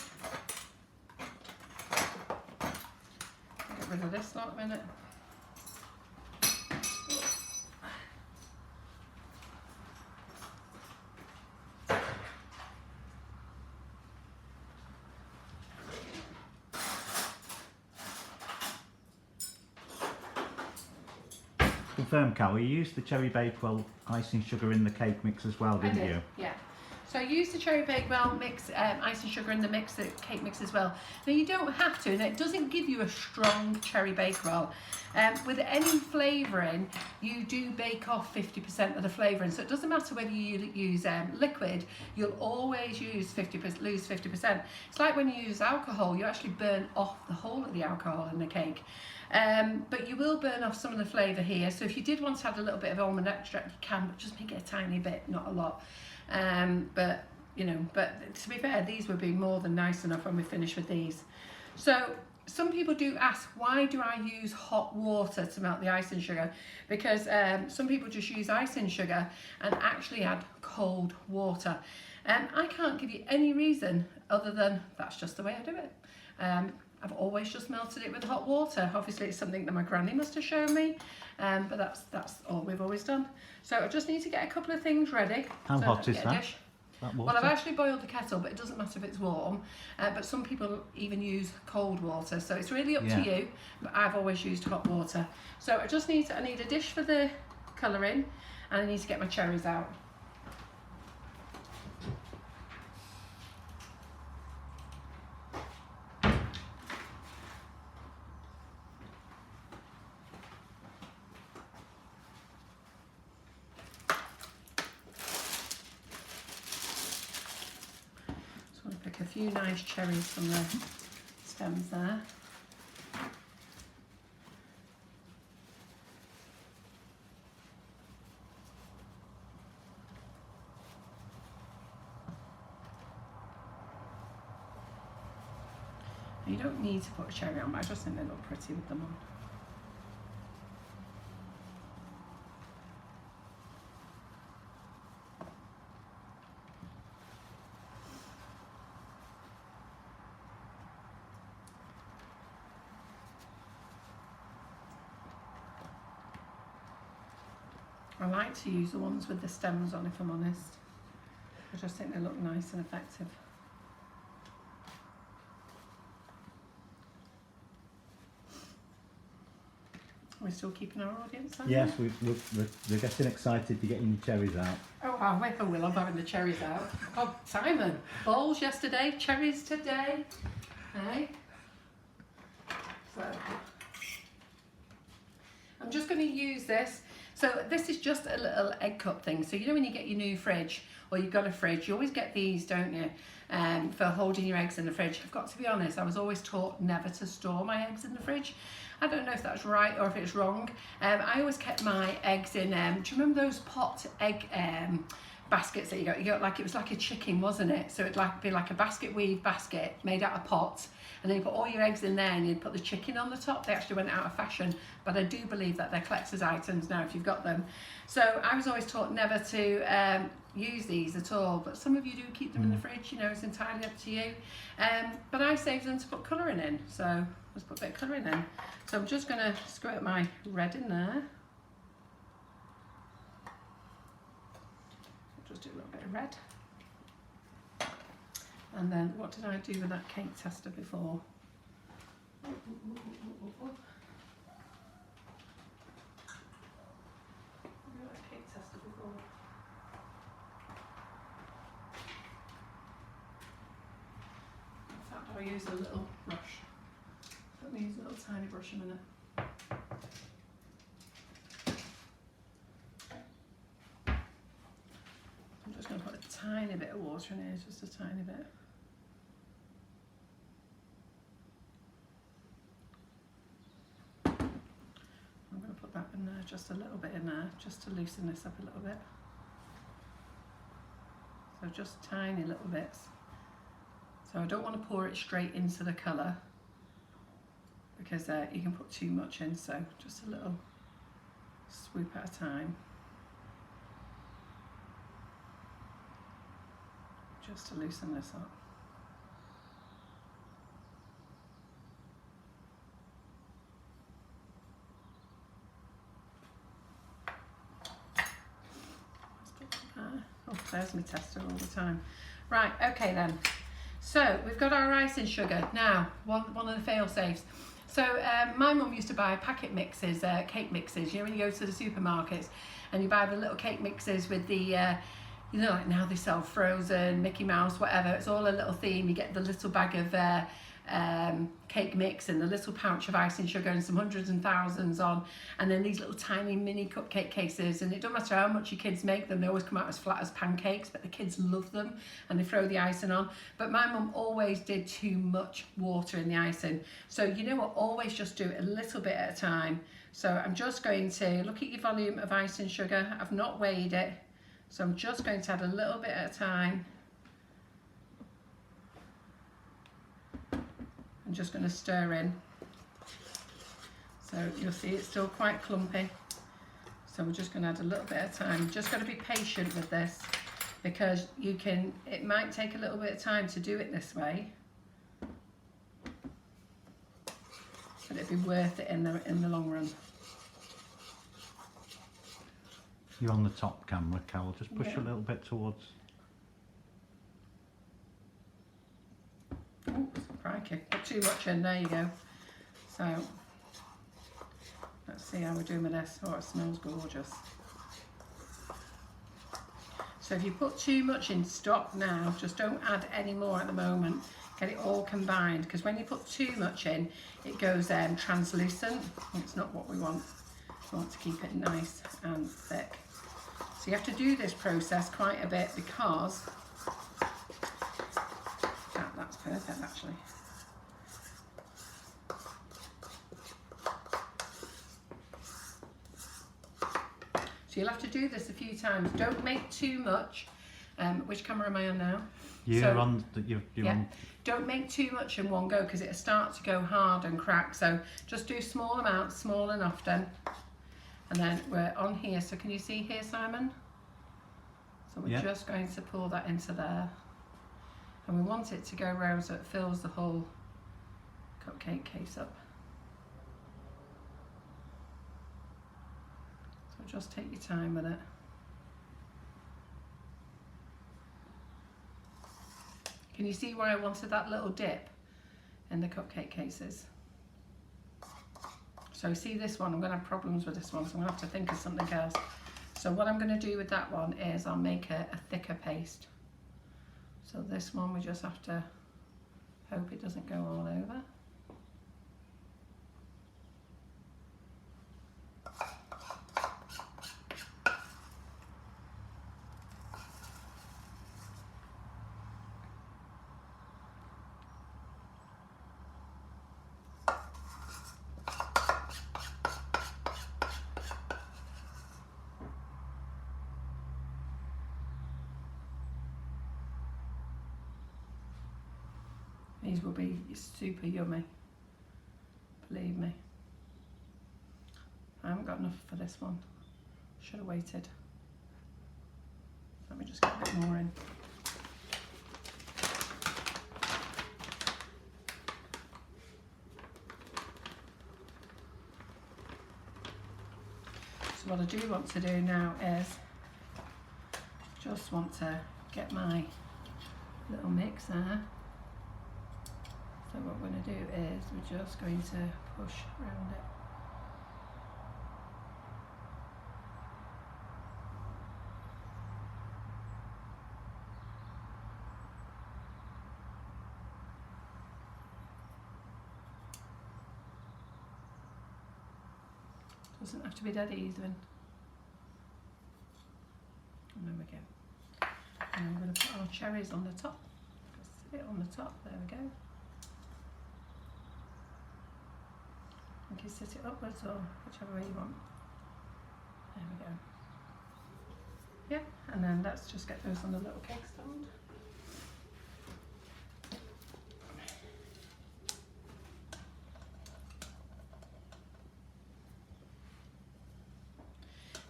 Get rid of this lot a minute. Confirm, Cal, you used the Cherry Bakewell icing sugar in the cake mix as well, didn't you? Yeah. So I used the Cherry Bakewell mix, icing sugar in the mix, the cake mix as well. Now you don't have to, and it doesn't give you a strong Cherry Bakewell. With any flavouring, you do bake off 50% of the flavouring, so it doesn't matter whether you use liquid, you'll always use 50%, lose 50%. It's like when you use alcohol, you actually burn off the whole of the alcohol in the cake. But you will burn off some of the flavour here, so if you did want to add a little bit of almond extract, you can, but just make it a tiny bit, not a lot. But you know, but to be fair, these would be more than nice enough when we finish with these. So some people do ask, why do I use hot water to melt the icing sugar? Because some people just use icing sugar and actually add cold water. I can't give you any reason other than that's just the way I do it. I've always just melted it with hot water. Obviously it's something that my granny must have shown me, but that's all we've always done. So I just need to get a couple of things ready. How hot is that? Well, I've actually boiled the kettle, but it doesn't matter if it's warm. But some people even use cold water, so it's really up to you. But I've always used hot water. So I need a dish for the colour in, and I need to get my cherries out. Pick a few nice cherries from the stems there. You don't need to put a cherry on, but I just think they look pretty with them on. I like to use the ones with the stems on, if I'm honest. I just think they look nice and effective. Are we still keeping our audience on? Yes, we're getting excited to getting your cherries out. Oh, are we? Oh, we love having the cherries out. Oh, Simon, balls yesterday, cherries today. Hey? So, I'm just going to use this. So this is just a little egg cup thing. So you know when you get your new fridge, or you've got a fridge, you always get these, don't you? For holding your eggs in the fridge. I've got to be honest, I was always taught never to store my eggs in the fridge. I don't know if that's right or if it's wrong. I always kept my eggs in, do you remember those pot egg baskets that you got like, it was like a chicken, wasn't it? So it'd be like a basket weave basket made out of pot, and then you put all your eggs in there and you'd put the chicken on the top. They actually went out of fashion, but I do believe that they're collector's items now if you've got them. So I was always taught never to use these at all, but some of you do keep them in the fridge, you know, it's entirely up to you. But I save them to put colouring in, so let's put a bit of colouring in. So I'm just going to squirt my red in there. Just do a little bit of red. And then what did I do with that cake tester before? What did that cake tester before? In fact, I'll use a little brush. Let me use a little tiny brush a minute. I'm just going to put a tiny bit of water in here, just a tiny bit. I'm going to put that in there, just a little bit in there, just to loosen this up a little bit. So just tiny little bits. So I don't want to pour it straight into the colour, because you can put too much in, so just a little swoop at a time, just to loosen this up. Oh, there's my tester all the time. Right, okay then. So we've got our icing sugar. Now, one of the fail-safes. So my mum used to buy packet mixes, cake mixes, you know when you go to the supermarkets and you buy the little cake mixes with the, you know, like now they sell Frozen, Mickey Mouse, whatever, it's all a little theme. You get the little bag of cake mix and the little pouch of icing sugar and some hundreds and thousands on, and then these little tiny mini cupcake cases, and it don't matter how much your kids make them, they always come out as flat as pancakes, but the kids love them and they throw the icing on. But my mum always did too much water in the icing, so you know what, always just do it a little bit at a time. So I'm just going to look at your volume of icing sugar. I've not weighed it, so I'm just going to add a little bit at a time. I'm just going to stir in. So you'll see it's still quite clumpy. So we're just going to add a little bit at a time. Just got to be patient with this, because it might take a little bit of time to do it this way, but it'd be worth it in the long run. You're on the top camera, Carol. Just push Yeah. a little bit towards. Oh, crikey, put too much in, there you go. So, let's see how we're doing with this. Oh, it smells gorgeous. So if you put too much in, stop now. Just don't add any more at the moment. Get it all combined, because when you put too much in, it goes translucent. It's not what we want. We want to keep it nice and thick. So you have to do this process quite a bit, because that's perfect actually. So you'll have to do this a few times. Don't make too much. Which camera am I on now? You're on. Don't make too much in one go, because it'll start to go hard and crack. So just do small amounts, small and often. And then we're on here. So can you see here, Simon? So we're just going to pour that into there. And we want it to go round so it fills the whole cupcake case up. So just take your time with it. Can you see why I wanted that little dip in the cupcake cases? So see this one, I'm going to have problems with this one, so I'm going to have to think of something else. So what I'm going to do with that one is I'll make a thicker paste. So this one we just have to hope it doesn't go all over. These will be super yummy, believe me. I haven't got enough for this one. Should have waited. Let me just get a bit more in. So what I do want to do now is just want to get my little mix there. So what we're going to do is we're just going to push around it. Doesn't have to be dead even. And there we go. And we're going to put our cherries on the top. Just sit it on the top, there we go. You can sit it upwards or whichever way you want. There we go. Yeah, and then let's just get those on the little cake stand.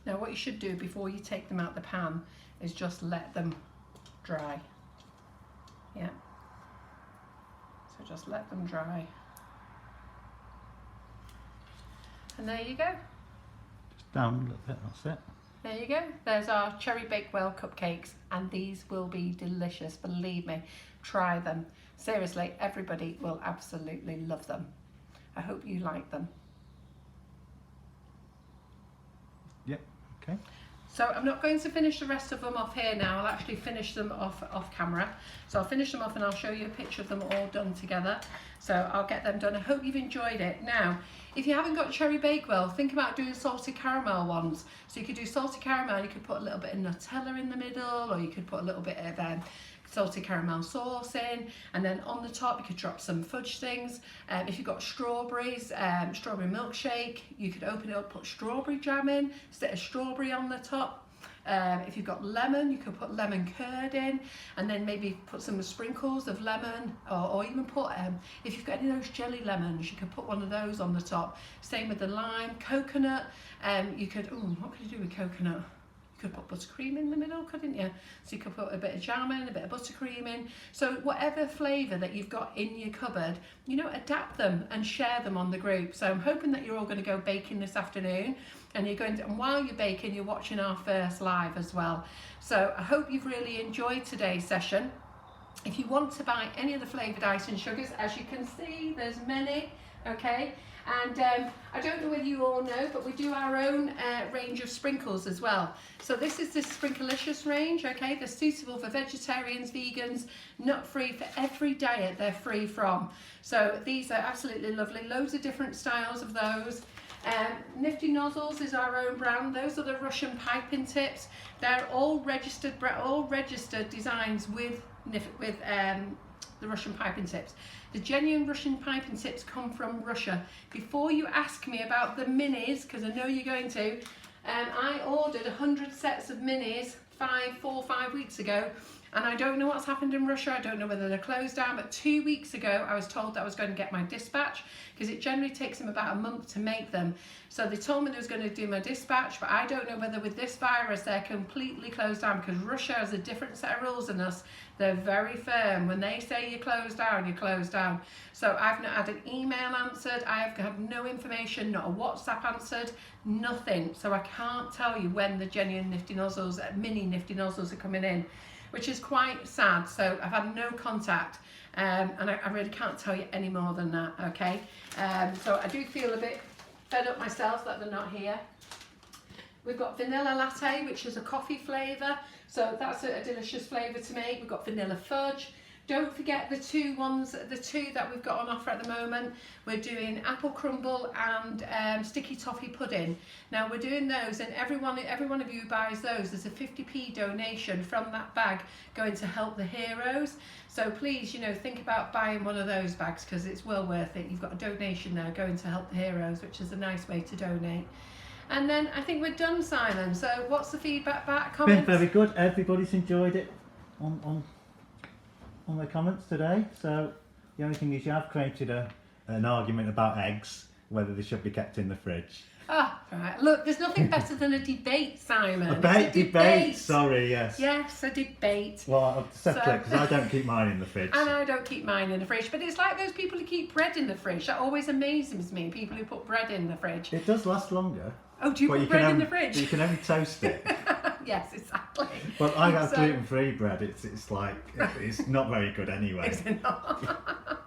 Now what you should do before you take them out the pan is just let them dry. Yeah. So just let them dry. And there you go. Just down a little bit, that's it. There you go. There's our Cherry Bakewell cupcakes, and these will be delicious. Believe me, try them. Seriously, everybody will absolutely love them. I hope you like them. Yep, okay. So I'm not going to finish the rest of them off here now. I'll actually finish them off camera. So I'll finish them off and I'll show you a picture of them all done together. So I'll get them done. I hope you've enjoyed it. Now, if you haven't got Cherry Bakewell, think about doing salted caramel ones. So you could do salted caramel, you could put a little bit of Nutella in the middle, or you could put a little bit of salted caramel sauce in, and then on the top you could drop some fudge things. If you've got strawberries, strawberry milkshake, you could open it up, put strawberry jam in, stick a strawberry on the top. If you've got lemon, you could put lemon curd in, and then maybe put some sprinkles of lemon, or even put, if you've got any of those jelly lemons, you could put one of those on the top. Same with the lime, coconut. You could, what could you do with coconut? You could put buttercream in the middle, couldn't you? So you could put a bit of jam in, a bit of buttercream in. So whatever flavour that you've got in your cupboard, you know, adapt them and share them on the group. So I'm hoping that you're all going to go baking this afternoon, and you're going to, and while you're baking, you're watching our first live as well. So I hope you've really enjoyed today's session. If you want to buy any of the flavoured icing sugars, as you can see, there's many okay? And I don't know whether you all know, but we do our own range of sprinkles as well. So this is the Sprinklicious range, okay? They're suitable for vegetarians, vegans, nut-free, for every diet they're free from. So these are absolutely lovely. Loads of different styles of those. Nifty Nozzles is our own brand. Those are the Russian piping tips. They're all registered designs with the Russian piping tips. The genuine Russian piping tips come from Russia. Before you ask me about the minis, because I know you're going to, I ordered 100 sets of minis 4 or 5 weeks ago, and I don't know what's happened in Russia. I don't know whether they're closed down, but 2 weeks ago I was told that I was going to get my dispatch, because it generally takes them about a month to make them. So they told me they was going to do my dispatch, but I don't know whether with this virus they're completely closed down, because Russia has a different set of rules than us. They're very firm. When they say you're closed down, you're closed down. So I've not had an email answered, I've had no information, not a WhatsApp answered, nothing. So I can't tell you when the genuine Nifty Nozzles, mini Nifty Nozzles are coming in, which is quite sad. So I've had no contact, and I really can't tell you any more than that, okay? So I do feel a bit fed up myself that they're not here. We've got vanilla latte, which is a coffee flavour, so that's a delicious flavour to make. We've got vanilla fudge. Don't forget the two that we've got on offer at the moment. We're doing apple crumble and sticky toffee pudding. Now we're doing those, and every one of you who buys those, there's a 50p donation from that bag going to help the heroes. So please, you know, think about buying one of those bags, because it's well worth it. You've got a donation there going to help the heroes, which is a nice way to donate. And then I think we're done, Simon. So what's the feedback back? Comments? Been very good. Everybody's enjoyed it on the comments today. So the only thing is you have created an argument about eggs, whether they should be kept in the fridge. Ah, right. Look, there's nothing better than a debate, Simon. A debate. Sorry, yes. Yes, a debate. Well, I'll settle it, because I don't keep mine in the fridge. And I don't keep mine in the fridge. But it's like those people who keep bread in the fridge. That always amazes me, people who put bread in the fridge. It does last longer. Oh, do you put bread in the fridge? You can only toast it. Yes, exactly. Well, I have gluten-free bread. It's like, it's not very good anyway. Is it not?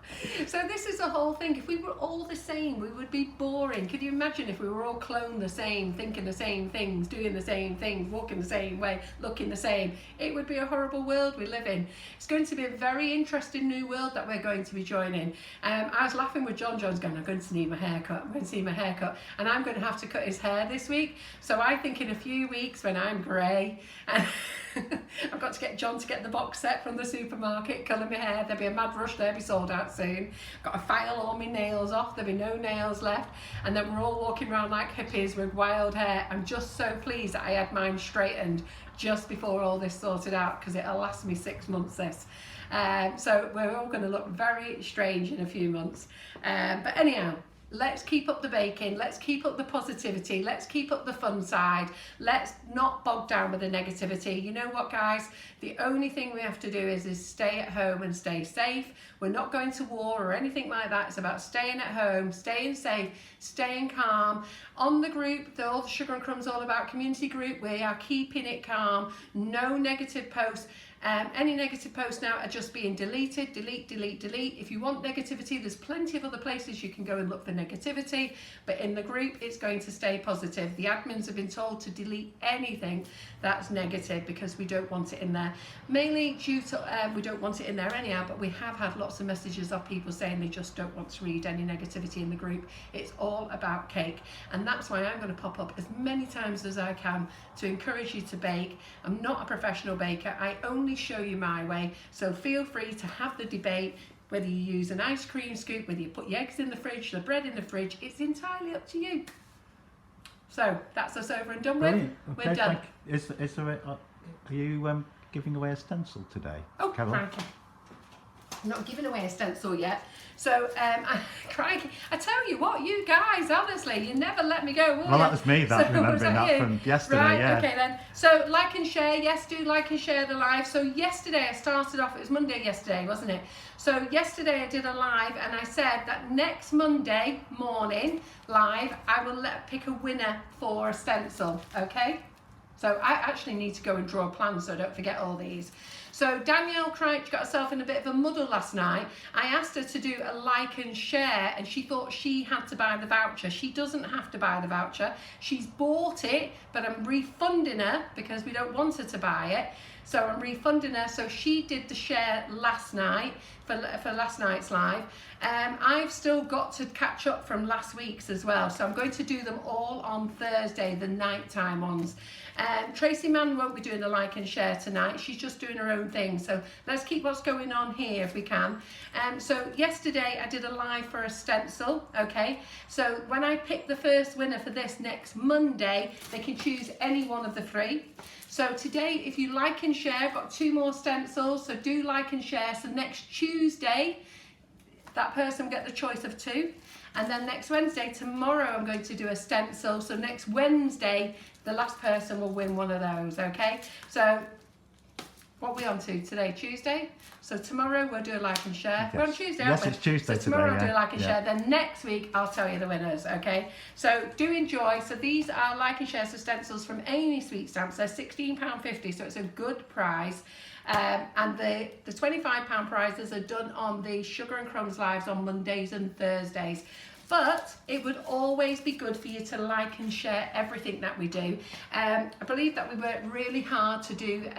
So this is the whole thing. If we were all the same, we would be boring. Could you imagine if we were all cloned the same, thinking the same things, doing the same things, walking the same way, looking the same? It would be a horrible world we live in. It's going to be a very interesting new world that we're going to be joining. I was laughing with John's going, I'm going to need my haircut. I'm going to need my haircut. And I'm going to have to cut his hair this week. So I think in a few weeks when I'm grey, and I've got to get John to get the box set from the supermarket, colour my hair. There'll be a mad rush, they'll be sold out soon. Got to file all my nails off, there'll be no nails left, and then we're all walking around like hippies with wild hair. I'm just so pleased that I had mine straightened just before all this sorted out, because it'll last me 6 months this. So we're all going to look very strange in a few months. But anyhow, let's keep up the baking, let's keep up the positivity, let's keep up the fun side, let's not bog down with the negativity. You know what, guys, the only thing we have to do is stay at home and stay safe. We're not going to war or anything like that. It's about staying at home, staying safe, staying calm. On the group, all the Sugar and Crumbs All About community group, we are keeping it calm, no negative posts. Any negative posts now are just being deleted. Delete. If you want negativity, there's plenty of other places you can go and look for negativity, but in the group it's going to stay positive. The admins have been told to delete anything that's negative, because we don't want it in there, mainly due to we don't want it in there anyhow, but we have had lots of messages of people saying they just don't want to read any negativity in the group. It's all about cake, and that's why I'm going to pop up as many times as I can to encourage you to bake. I'm not a professional baker, I only show you my way, so feel free to have the debate. Whether you use an ice cream scoop, whether you put your eggs in the fridge, the bread in the fridge, it's entirely up to you. So that's us over and done with. Brilliant. Okay, we're done. Is there are you giving away a stencil today, Oh, Carol? crikey. I'm not giving away a stencil yet. So, crikey, I tell you what, you guys, honestly, you never let me go, will you? Well, that was me, remembering that you? from yesterday, right, yeah. Okay then. So, like and share, yes, do like and share the live. So, yesterday I started off, it was Monday yesterday, wasn't it? So, yesterday I did a live, and I said that next Monday morning live, I will pick a winner for a stencil, okay? So I actually need to go and draw a plan so I don't forget all these. So Danielle cried, she got herself in a bit of a muddle last night. I asked her to do a like and share, and she thought she had to buy the voucher. She doesn't have to buy the voucher. She's bought it, but I'm refunding her because we don't want her to buy it. So I'm refunding her. So she did the share last night for last night's live. I've still got to catch up from last week's as well. So I'm going to do them all on Thursday, the nighttime ones. Tracy Mann won't be doing a like and share tonight. She's just doing her own thing. So let's keep what's going on here if we can. So yesterday I did a live for a stencil. Okay. So when I pick the first winner for this next Monday, they can choose any one of the 3. So today, if you like and share, I've got 2 more stencils, so do like and share. So next Tuesday, that person will get the choice of 2. And then next Wednesday, tomorrow, I'm going to do a stencil. So next Wednesday, the last person will win one of those, okay? So what are we on to today? Tuesday? So tomorrow we'll do a like and share. Yes. We're on Tuesday, yes, aren't we? it's Tuesday so tomorrow today, I'll do a like and share. Then next week I'll tell you the winners, okay? So do enjoy. So these are like and share stencils from Amy Sweet Stamps. They're £16.50, so it's a good price. And the £25 prizes are done on the Sugar and Crumbs lives on Mondays and Thursdays. But it would always be good for you to like and share everything that we do. I believe that we work really hard to do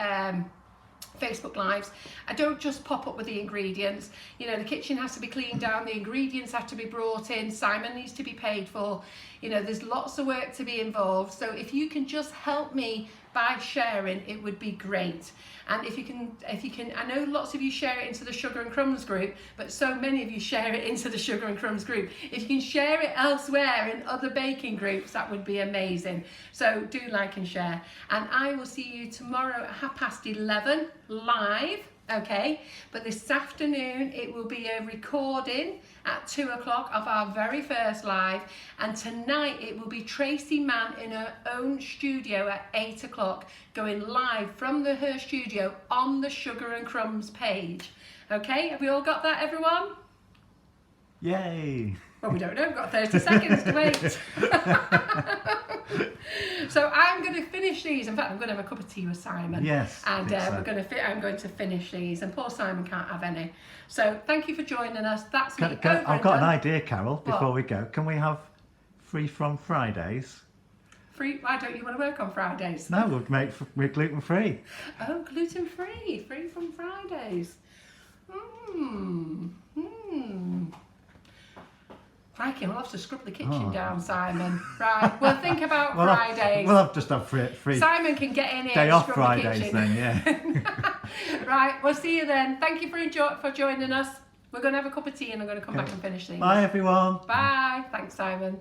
Facebook Lives. I don't just pop up with the ingredients. You know, the kitchen has to be cleaned down, the ingredients have to be brought in, Simon needs to be paid for. You know, there's lots of work to be involved. So if you can just help me by sharing, it would be great. And if you can, I know lots of you share it into the Sugar and Crumbs group, but so many of you share it into the Sugar and Crumbs group. If you can share it elsewhere in other baking groups, that would be amazing. So do like and share. And I will see you tomorrow at 11:30 live. Okay, but this afternoon it will be a recording at 2 o'clock of our very first live, and tonight it will be Tracy Mann in her own studio at 8 o'clock going live from her studio on the Sugar and Crumbs page. Okay, have we all got that, everyone? Yay! Well, we don't know, we've got 30 seconds to wait. So I'm going to finish these. In fact, I'm going to have a cup of tea with Simon. Yes. And I'm going to finish these, and poor Simon can't have any. So thank you for joining us. That's me. I've got an idea, Carol, before we go. Can we have free from Fridays? Free? Why don't you want to work on Fridays? No, we're gluten free. Oh, gluten free. Free from Fridays. Crikey, we'll have to scrub the kitchen down, Simon. Right, we'll think about Fridays. We'll just have free. Simon can get in here Day and off scrub Fridays the kitchen. then, yeah. Right, we'll see you then. Thank you for joining us. We're going to have a cup of tea and I'm going to come back and finish these. Bye, everyone. Bye. Thanks, Simon.